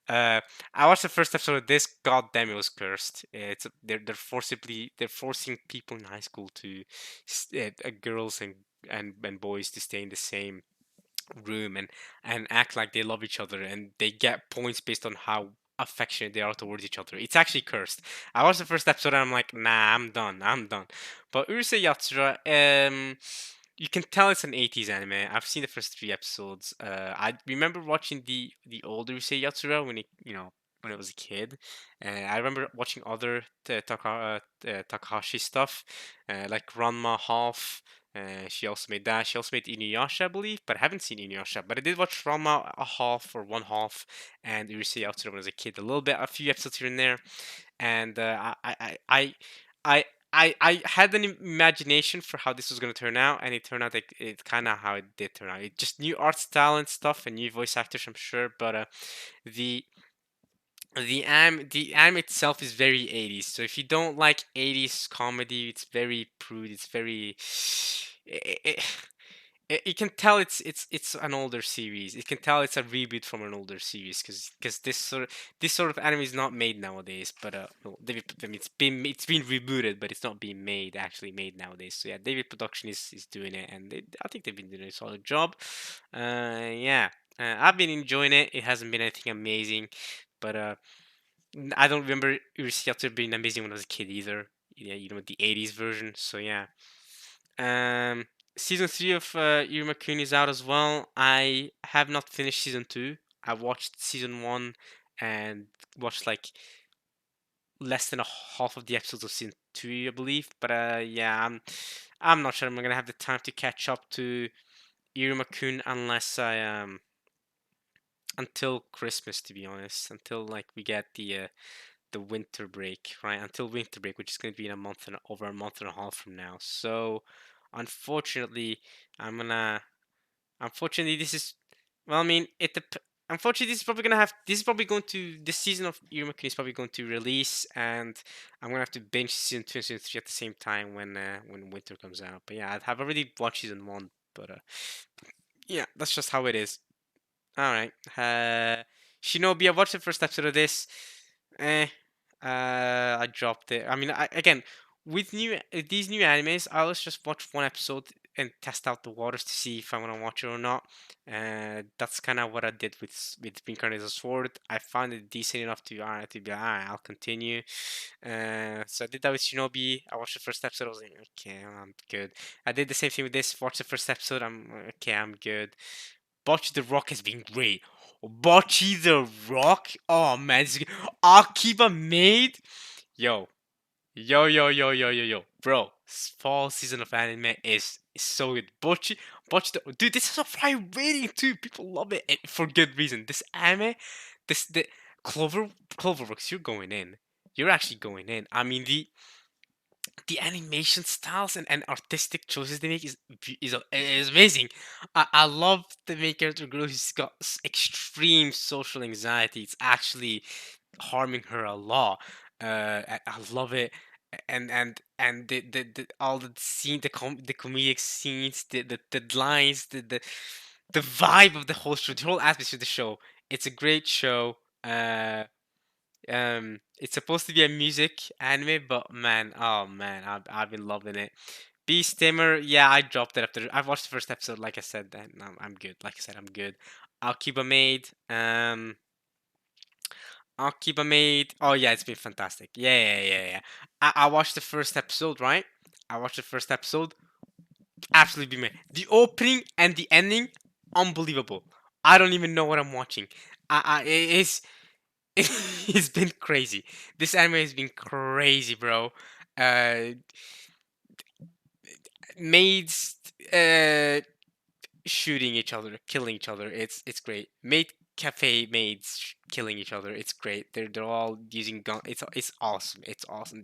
I watched the first episode of this. God damn, it was cursed. They're forcing people in high school to girls and boys to stay in the same room and act like they love each other, and they get points based on how affectionate they are towards each other. It's actually cursed. I watched the first episode and I'm like, nah, I'm done. But Urusei Yatsura, you can tell it's an 80s anime. I've seen the first 3 episodes. I remember watching the older Urusei Yatsura when it was a kid. I remember watching other Takahashi stuff, like Ranma Half. She also made that. She also made Inuyasha, I believe, but I haven't seen Inuyasha. But I did watch Ranma a half or one half, and Urusei Yatsura when I was a kid, a little bit, a few episodes here and there. And I had an imagination for how this was going to turn out, and it turned out like it kind of how it did turn out. It just new art style and stuff, and new voice actors, I'm sure. But the the anime itself is very 80s. So if you don't like 80s comedy, it's very prude. It's very you can tell it's an older series. You can tell it's a reboot from an older series because this sort of anime is not made nowadays. But no, I mean, it's been rebooted, but it's not being actually made nowadays. So yeah, David Production is doing it, and I think they've been doing a solid job. Yeah, I've been enjoying it. It hasn't been anything amazing, but I don't remember Urusei being amazing when I was a kid either. yeah, the 80s version. So yeah. Um, season 3 of Iruma-kun is out as well. I have not finished season 2. I watched season 1 and watched like less than a half of the episodes of season 2, I believe. But yeah, I'm not sure I'm gonna have the time to catch up to Iruma-kun unless I until Christmas, to be honest, until like we get the winter break, right? Until winter break, which is going to be in a month and over a month and a half from now. So, unfortunately, I'm gonna. Unfortunately, this is. Well, I mean, unfortunately, this is probably gonna have. This is probably going to. This season of Iruma is probably going to release, and I'm gonna have to binge season 2 and season 3 at the same time when winter comes out. But yeah, I've already watched season 1, but yeah, that's just how it is. All right. Shinobi, I watched the first episode of this. Eh, I dropped it. I mean, again, with these new animes, I always just watch one episode and test out the waters to see if I want to watch it or not. That's kind of what I did with Reincarnated Sword. I found it decent enough to be like, alright, I'll continue. So I did that with Shinobi. I watched the first episode. I was like, okay, I'm good. I did the same thing with this. Watched the first episode. I'm okay. I'm good. Bocce the Rock has been great. Bocce the Rock? Oh man, Akiba made? Yo. Yo. Bro, fall season of anime is so good. Bocce the dude, this is a high rating too. People love it and for good reason. This anime, the Cloverworks, you're going in. You're actually going in. I mean the animation styles and artistic choices they make is amazing. I love the main character girl who's got extreme social anxiety. It's actually harming her a lot. I love it. And the all the scene the comedic scenes the lines the vibe of the whole show, the whole atmosphere of the show. It's a great show. It's supposed to be a music anime, but man, oh man, I've been loving it. Beast Tamer, yeah, I dropped it after I watched the first episode. Like I said, then I'm good. Like I said, I'm good. Akiba Maid, Akiba Maid. Oh yeah, it's been fantastic. Yeah. I watched the first episode, right? I watched the first episode. Absolutely been made. The opening and the ending, unbelievable. I don't even know what I'm watching. It's it's been crazy. This anime has been crazy, bro. Uh, maids shooting each other, killing each other. It's great. Maid cafe maids killing each other. It's great. They're all using gun. It's awesome. It's awesome.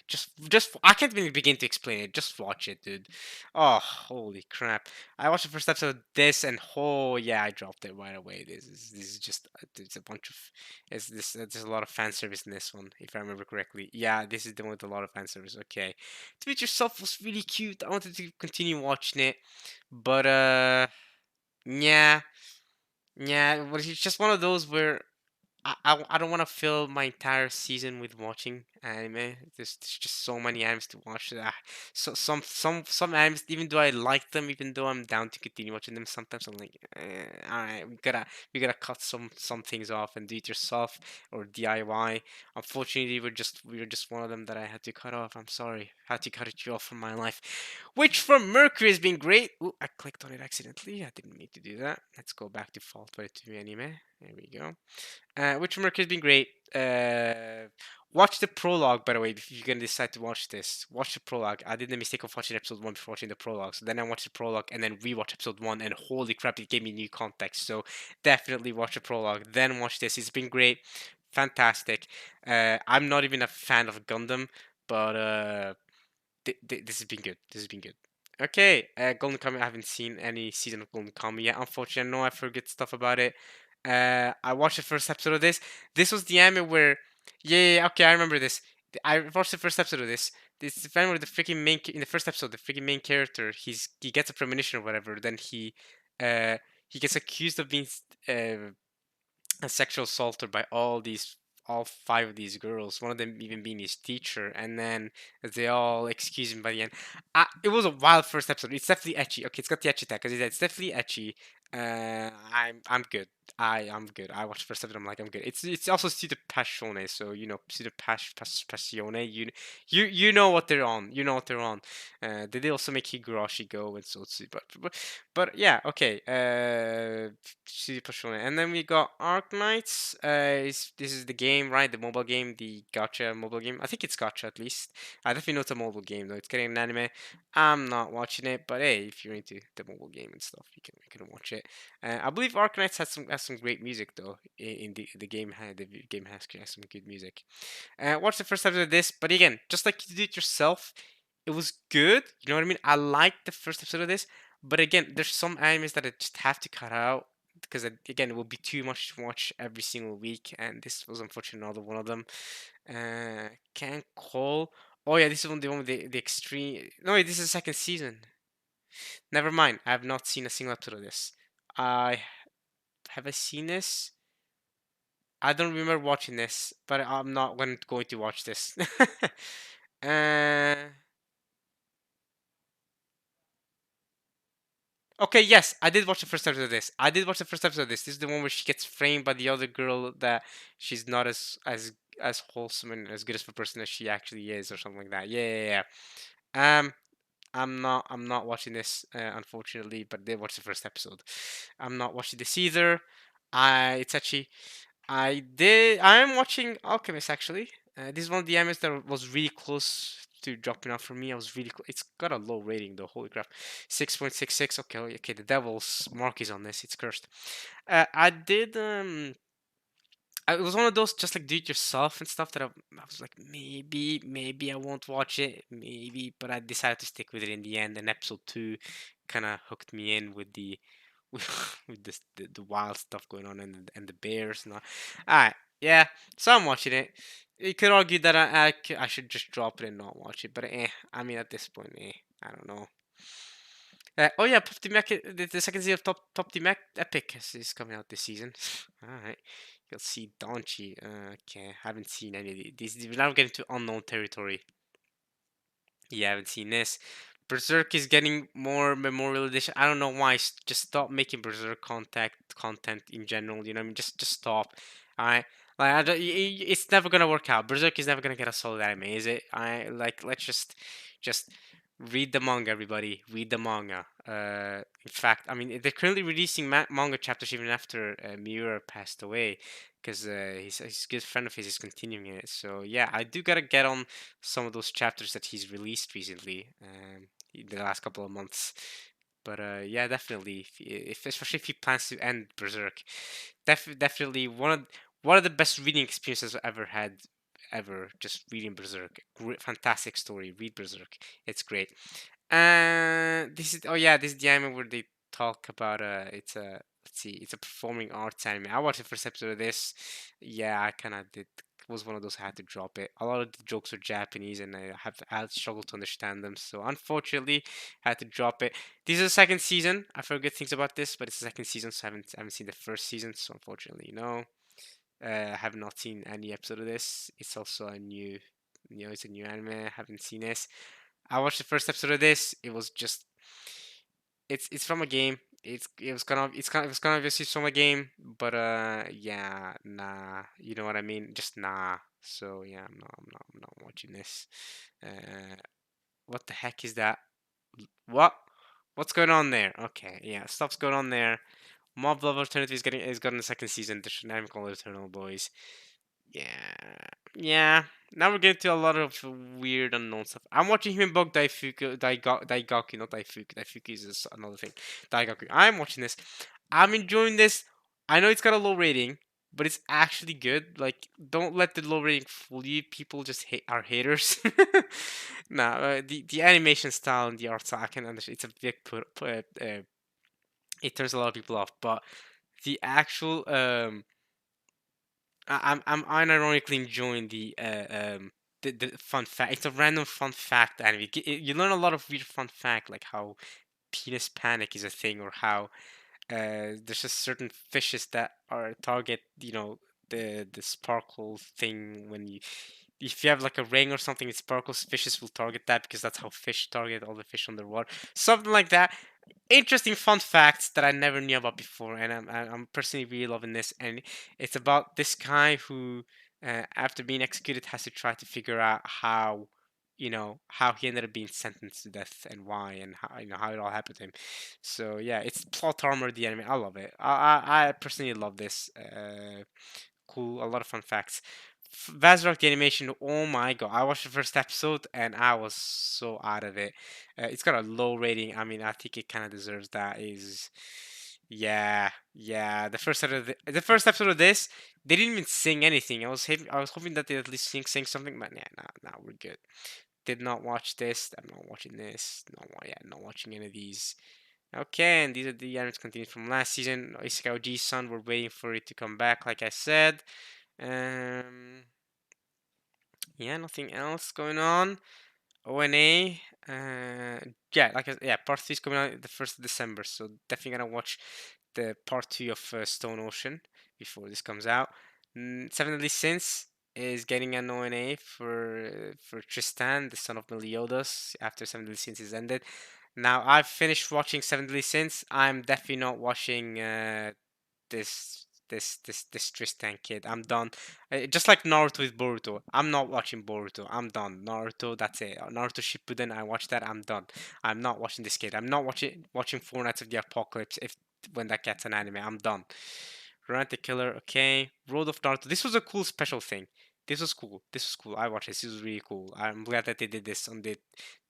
Just I can't even begin to explain it. Just watch it, dude. Oh, holy crap! I watched the first episode of this, and oh yeah, I dropped it right away. This is just it's a bunch of there's a lot of fan service in this one, if I remember correctly. Yeah, this is the one with a lot of fan service. Okay, To Meet Yourself was really cute. I wanted to continue watching it, but yeah, yeah. But it's just one of those where I don't want to fill my entire season with watching anime. There's just so many animes to watch. So some animes, even though I like them, even though I'm down to continue watching them, sometimes I'm like, all right, we gotta cut some things off and do it yourself or DIY. Unfortunately, we were just one of them that I had to cut off. I'm sorry, had to cut it off from my life. Which for Mercury has been great. Ooh, I clicked on it accidentally. I didn't mean to do that. Let's go back to Fall 22 anime. There we go. Which Merc has been great. Watch the prologue, by the way, if you're gonna decide to watch this. Watch the prologue. I did the mistake of watching episode 1 before watching the prologue. So then I watched the prologue and then rewatch episode 1, and holy crap, it gave me new context. So definitely watch the prologue, then watch this. It's been great. Fantastic. I'm not even a fan of Gundam, but this has been good. This has been good. Okay, Golden Kamuy. I haven't seen any season of Golden Kamuy yet. Unfortunately, I know I forget stuff about it. I watched the first episode of this. This was the anime where, yeah, okay, I remember this. I watched the first episode of this. This is the anime where the freaking in the first episode, the freaking main character, he gets a premonition or whatever. Then uh, he gets accused of being uh, a sexual assaulter by all five of these girls, one of them even being his teacher, and then they all excuse him by the end. It was a wild first episode. It's definitely etchy. Okay, it's got the etchy tag because it's definitely etchy. I'm good. I'm good. I watched first episode. I'm like, I'm good. It's also Studio Passione, so you know Studio Passione. You know what they're on. You know what they're on. They did also make Higurashi Go and so too. But yeah, okay. Studio Passione, and then we got Arknights. This is the game, right? The mobile game, the Gacha mobile game. I think it's Gacha at least. I definitely know it's a mobile game though. It's getting an anime. I'm not watching it, but hey, if you're into the mobile game and stuff, you can watch it. I believe Arknights has some great music though. In the game has some good music. Watch the first episode of this, but again, just like you did it yourself, it was good. You know what I mean? I liked the first episode of this, but again, there's some animes that I just have to cut out because again, it will be too much to watch every single week, and this was unfortunately another one of them. Can't call. Oh yeah, this is the one with the extreme. No, wait, this is the second season. Never mind. I have not seen a single episode of this. I have I seen this? I don't remember watching this, but I'm not going to watch this. uh, okay, yes, I did watch the first episode of this. I did watch the first episode of this. This is the one where she gets framed by the other girl that she's not as wholesome and as good as a person as she actually is, or something like that. Yeah, yeah, yeah. I'm not watching this, unfortunately, but I did watch the first episode. I'm not watching this either. It's actually I am watching Alchemist actually. This is one of the animes that was really close to dropping off for me. I was really it's got a low rating though. Holy crap, 6.66. Okay, okay. The devil's mark is on this. It's cursed. I did it was one of those just like do it yourself and stuff that I was like maybe I won't watch it maybe, but I decided to stick with it in the end. And episode two kind of hooked me in with the with this the wild stuff going on and the bears and all. Alright, yeah. So I'm watching it. You could argue that I should just drop it and not watch it, but I mean at this point, I don't know. Oh yeah, Pop the Mech, the second season of Top the Mech Epic is coming out this season. All right, you'll see Donchi. Okay, haven't seen any of these. We're now getting to unknown territory. Yeah, I haven't seen this. Berserk is getting more Memorial Edition. I don't know why. Just stop making Berserk content in general. You know, what I mean, just stop. All right, like it's never gonna work out. Berserk is never gonna get a solid anime, is it? I like let's just read the manga, everybody. Read the manga. In fact, I mean they're currently releasing manga chapters even after Miura passed away, because his good friend of his is continuing it. So yeah, I do gotta get on some of those chapters that he's released recently, in the last couple of months. But yeah, definitely, if especially if he plans to end Berserk, definitely one of the best reading experiences I've ever had, ever. Just reading Berserk, great, fantastic story. Read Berserk, it's great. This is this is the anime where they talk about it's a let's see, it's a performing arts anime. I watched the first episode of this. Yeah, I kind of did. Was one of those I had to drop it. A lot of the jokes are Japanese, and I struggled to understand them. So unfortunately, I had to drop it. This is the second season. I've heard good things about this, but it's the second season, so I haven't seen the first season. So unfortunately, no. I have not seen any episode of this. It's also a new, it's a new anime. I haven't seen this. I watched the first episode of this. It was just it's from a game. It was gonna obviously from a game, but yeah, nah. You know what I mean? Just nah. So yeah, I'm not watching this. Uh, what the heck is that? What? What's going on there? Okay, yeah, stuff's going on there. Mob Love Alternative is getting the second season. The Dynamical Eternal Boys. Yeah, yeah. Now we're getting to a lot of weird unknown stuff. I'm watching him bug Daigaku, not Daifuku. Daifuku is another thing. Daigaku. I'm watching this. I'm enjoying this. I know it's got a low rating, but it's actually good. Like, don't let the low rating fool you. People just are haters. Nah, the animation style and the art style, I can understand. It's a big it turns a lot of people off, but the actual I'm unironically enjoying the fun fact. It's a random fun fact anime. You learn a lot of weird fun fact, like how penis panic is a thing, or how there's just certain fishes that are target, the sparkle thing when you if you have like a ring or something, it sparkles. Fishes will target that because that's how fish target all the fish underwater. Something like that. Interesting fun facts that I never knew about before, and I'm personally really loving this. And it's about this guy who, after being executed, has to try to figure out how, how he ended up being sentenced to death and why, and how how it all happened to him. So yeah, it's plot armor the anime. I love it. I personally love this. Cool, a lot of fun facts. Vazrock the animation, oh my god, I watched the first episode and I was so out of it. It's got a low rating. I mean, I think it kind of deserves that. Is yeah, yeah. The first episode of this, they didn't even sing anything. I was hoping that they at least sing something, but yeah, nah, we're good. Did not watch this. I'm not watching this. No, yeah, not watching any of these. Okay, and these are the animes continued from last season. Isekai Oji-san, we're waiting for it to come back, like I said. Um, yeah, nothing else going on. ONA, yeah, yeah, part 3 is coming out the 1st of December, so definitely gonna watch the part 2 of Stone Ocean before this comes out. Seven Deadly Sins is getting an ONA for Tristan, the son of Meliodas, after Seven Deadly Sins is ended. Now I've finished watching Seven Deadly Sins. I'm definitely not watching this Tristan kid. I'm done. Just like Naruto with Boruto. I'm not watching Boruto. I'm done. Naruto, that's it. Naruto Shippuden, I watched that. I'm done. I'm not watching this kid. I'm not watching Four Nights of the Apocalypse if when that gets an anime. I'm done. Romantic Killer, okay. Road of Naruto. This was a cool special thing. This was cool. This was cool. I watched this. This was really cool. I'm glad that they did this on the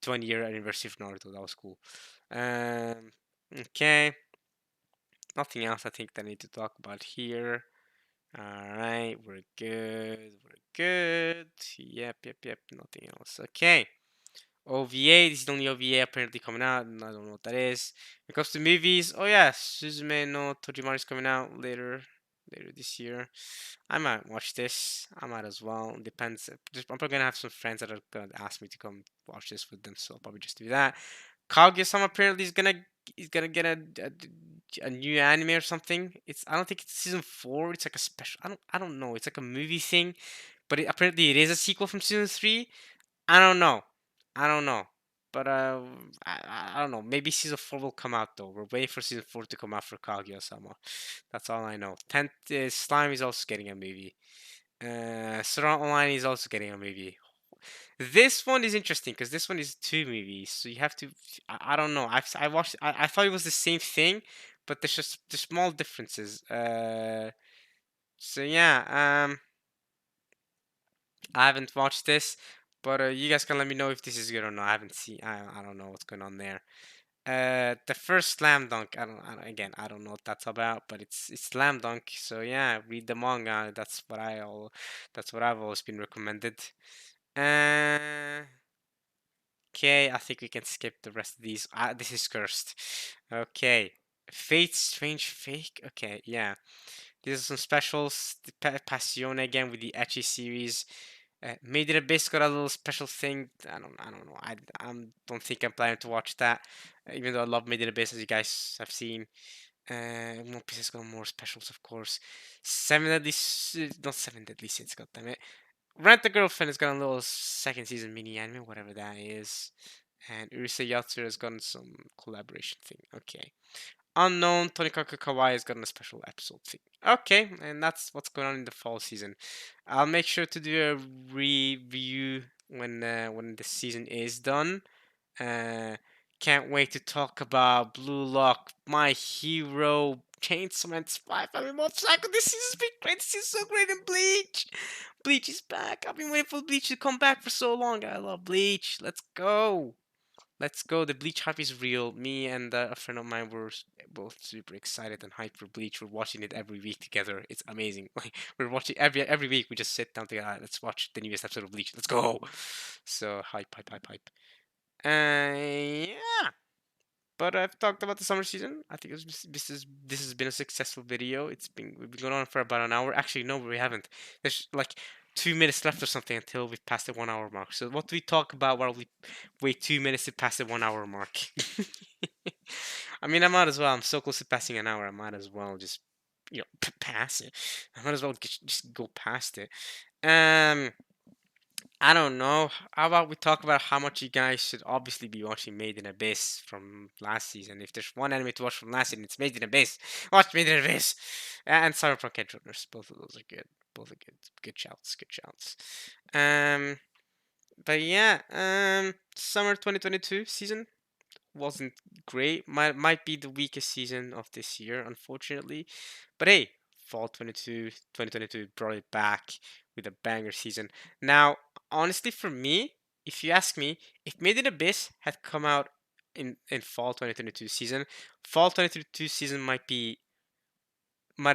20-year anniversary of Naruto. That was cool. Okay. Nothing else I think that I need to talk about here. Alright, we're good. We're good. Yep. Nothing else. Okay. OVA. This is the only OVA apparently coming out. I don't know what that is. When it comes to movies, oh yeah, Suzume no Tojimari is coming out later this year. I might watch this. I might as well. Depends. I'm probably gonna have some friends that are gonna ask me to come watch this with them, so I'll probably just do that. Kaguya-sama apparently is gonna get a new anime or something. I don't think it's season 4. It's like a special. I don't know. It's like a movie thing, but apparently it is a sequel from season 3. I don't know. I don't know. But I don't know. Maybe season 4 will come out though. We're waiting for season 4 to come out for Kaguya-sama. That's all I know. Tenth Slime is also getting a movie. Sword Art Online is also getting a movie. This one is interesting because this one is 2 movies, so you have to. I don't know. I watched. I thought it was the same thing, but there's small differences. So yeah. I haven't watched this, but you guys can let me know if this is good or not. I haven't seen. I don't know what's going on there. The first Slam Dunk. Again, I don't know what that's about, but it's Slam Dunk. So yeah, read the manga. That's what I've always been recommended. Uh, Okay, I think we can skip the rest of these. This is cursed. Okay. Fate Strange Fake. Okay, yeah. These are some specials. The Passione again with the Ecchi series. Made in Abyss got a little special thing. I don't know. Don't think I'm planning to watch that. Even though I love Made in Abyss, as you guys have seen. One Piece has got more specials, of course. Not Seven Deadly Sins. God damn it. Rent a Girlfriend has got a little second season mini anime, whatever that is. And Urusei Yatsura has gotten some collaboration thing. Okay. Unknown Tonikaku Kawaii has gotten a special episode thing. Okay, and that's what's going on in the fall season. I'll make sure to do a review when the season is done. Uh, can't wait to talk about Blue Lock, My Hero, Chainsaw Man, Spy Family, Mob Psycho. This season's been great. This is so great in Bleach. Bleach is back. I've been waiting for Bleach to come back for so long. I love Bleach. Let's go. Let's go. The Bleach hype is real. Me and a friend of mine were both super excited and hyped for Bleach. We're watching it every week together. It's amazing. Like we're watching every week. We just sit down together. Let's watch the newest episode of Bleach. Let's go. So hype. Yeah. But I've talked about the summer season. I think this has been a successful video. We've been going on for about an hour. Actually, no, we haven't. There's like 2 minutes left or something until we've passed the 1 hour mark. So what do we talk about while we wait 2 minutes to pass the 1 hour mark? I mean, I might as well. I'm so close to passing an hour. I might as well just pass it. I might as well just go past it. Um. I don't know. How about we talk about how much you guys should obviously be watching Made in Abyss from last season. If there's one anime to watch from last season, it's Made in Abyss. Watch Made in Abyss and Cyberpunk Edge Runners. Both of those are good. Both are good. Good shouts. Good shouts. Um, but yeah. Summer 2022 season wasn't great. Might be the weakest season of this year, unfortunately. But hey, fall 2022 brought it back with a banger season. Now, honestly, for me, if you ask me, if Made in Abyss had come out in fall 2022 season, fall 2022 season might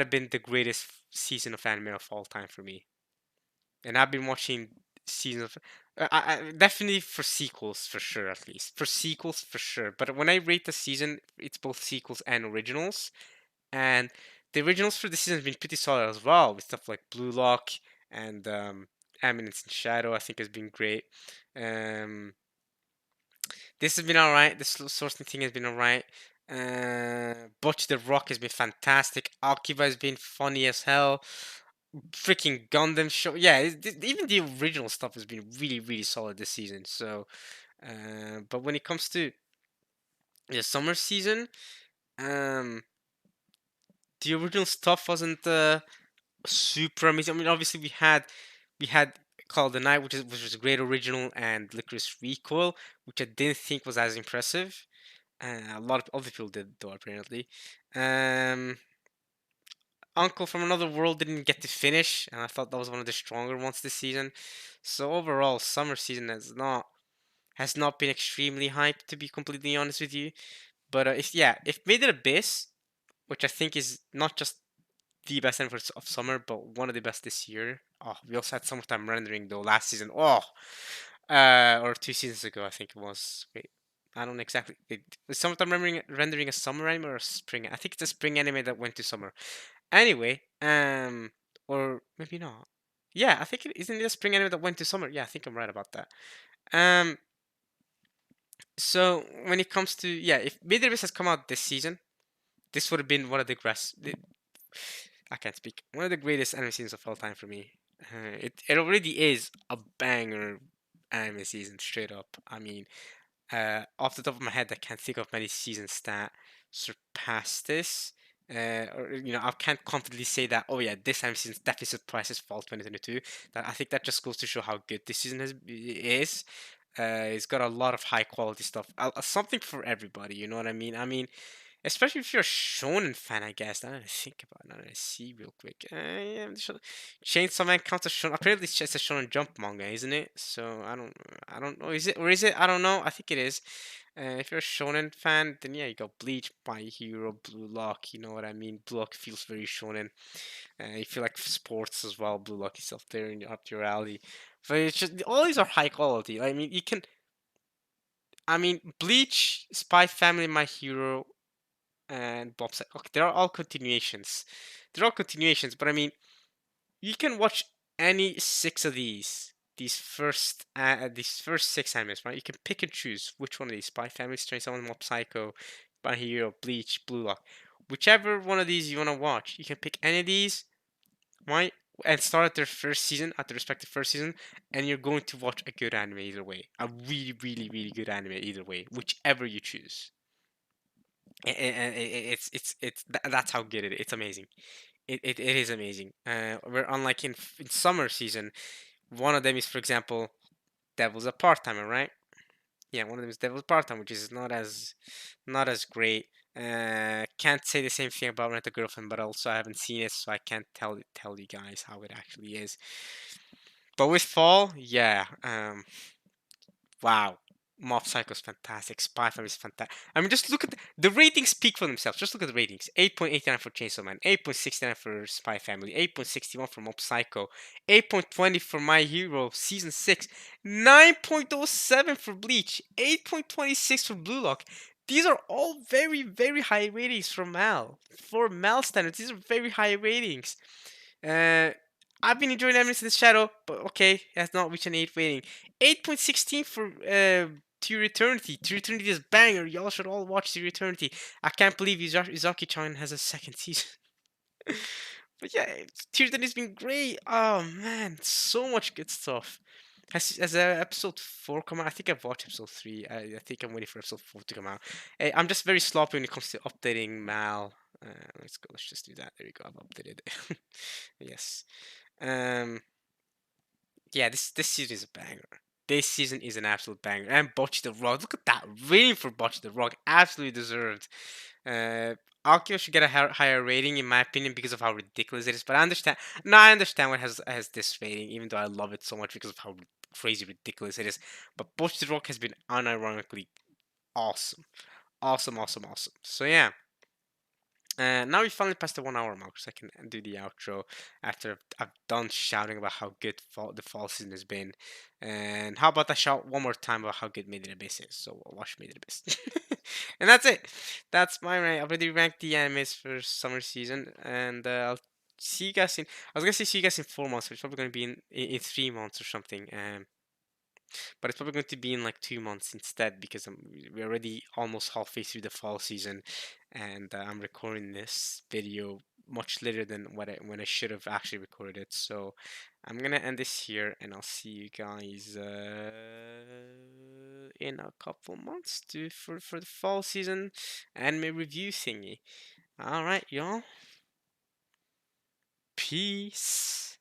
have been the greatest season of anime of all time for me. And I've been watching seasons of definitely for sequels for sure, at least for sequels for sure. But when I rate the season, it's both sequels and originals, and the originals for the season have been pretty solid as well, with stuff like Blue Lock and Eminence and Shadow. I think has been great. Um, this has been alright. This sourcing thing has been alright. Butch the Rock has been fantastic. Akiba has been funny as hell. Freaking Gundam show. Yeah, even the original stuff has been really, really solid this season. So, but when it comes to the summer season, um, the original stuff wasn't super amazing. I mean, obviously we had Call of the Night, which was a great original, and Licorice Recoil, which I didn't think was as impressive. A lot of other people did though, apparently. Um, Uncle from Another World didn't get to finish, and I thought that was one of the stronger ones this season. So overall, summer season has not been extremely hyped, to be completely honest with you. But if Made in Abyss, which I think is not just the best anime of summer, but one of the best this year. Oh, we also had Summertime Rendering though last season. Oh, or 2 seasons ago, I think it was. Wait, I don't exactly. Wait, was Summertime rendering a summer anime or a spring? I think it's a spring anime that went to summer. Anyway, or maybe not. Yeah, I think isn't it a spring anime that went to summer? Yeah, I think I'm right about that. Um, so when it comes to if Midoriya has come out this season, this would have been one of the I can't speak. One of the greatest anime seasons of all time for me. It already is a banger anime season, straight up. I mean, off the top of my head, I can't think of many seasons that surpass this. Or I can't confidently say that. Oh yeah, this anime season definitely surpasses Fall 2022. That I think that just goes to show how good this season is. It's got a lot of high quality stuff. Something for everybody. You know what I mean? I mean, especially if you're a shonen fan, I guess. Now that I think about it, now that I see real quick. Yeah, Chainsaw Man counts as shonen. Apparently, it's just a shonen jump manga, isn't it? So I don't know. Is it or is it? I don't know. I think it is. If you're a shonen fan, then yeah, you got Bleach, My Hero, Blue Lock. You know what I mean? Blue Lock feels very shonen. You feel like sports as well. Blue Lock is up there in up your alley. But it's just all these are high quality. I mean, you can. I mean, Bleach, Spy Family, My Hero, and Bob said, okay, they're all continuations. They're all continuations, but I mean, you can watch any six of these first six animes, right? You can pick and choose which one of these: Spy Family, Strange Someone, Mob Psycho, My Hero, Bleach, Blue Lock. Whichever one of these you want to watch, you can pick any of these, right? And start at their first season, at the respective first season, and you're going to watch a good anime either way. A really, really, really good anime either way, whichever you choose. And that's how good it is. It's amazing. It is amazing. Where unlike in summer season, one of them is, for example, Devil's a part timer, right? Yeah, one of them is Devil's part time, which is not as great. Can't say the same thing about Rent a Girlfriend, but also I haven't seen it, so I can't tell you guys how it actually is. But with Fall, yeah, wow. Mob Psycho is fantastic. Spy Family is fantastic. I mean, just look at the ratings speak for themselves. Just look at the ratings. 8.89 for Chainsaw Man, 8.69 for Spy Family, 8.61 for Mob Psycho, 8.20 for My Hero Season 6, 9.07 for Bleach, 8.26 for Blue Lock. These are all very, very high ratings for Mal. For Mal standards, these are very high ratings. Uh, I've been enjoying Eminence in the Shadow, but okay, it has not reached an 8 rating. 8.16 for To Your Eternity. To Your Eternity is banger. Y'all should all watch To Your Eternity. I can't believe Izaki-chan has a second season. But yeah, To Your Eternity has been great. Oh man, so much good stuff. Has episode 4 come out? I think I've watched episode 3. I think I'm waiting for episode 4 to come out. I'm just very sloppy when it comes to updating Mal. Let's go. Let's just do that. There we go. I've updated it. Yes. Um. Yeah. This season is a banger. This season is an absolute banger. And Bocce the Rock. Look at that. Waiting for Bocce the Rock. Absolutely deserved. Uh, Akio should get a higher rating in my opinion because of how ridiculous it is. But I understand. No, I understand why it has this rating, even though I love it so much because of how crazy ridiculous it is. But Butch the Rock has been unironically awesome, awesome, awesome, awesome. So yeah. Now we finally passed the 1 hour mark, so I can do the outro after I've done shouting about how good the fall season has been. And how about I shout one more time about how good Made in Abyss is? So watch Made in Abyss. And that's it. That's my rank. I've already ranked the animes for summer season, and I'll see you guys in. I was gonna say see you guys in 4 months, but it's probably gonna be in 3 months or something. But it's probably going to be in like 2 months instead because we're already almost halfway through the fall season, and I'm recording this video much later than when I should have actually recorded it. So I'm gonna end this here, and I'll see you guys in a couple months for the fall season anime review thingy. All right, y'all. Peace.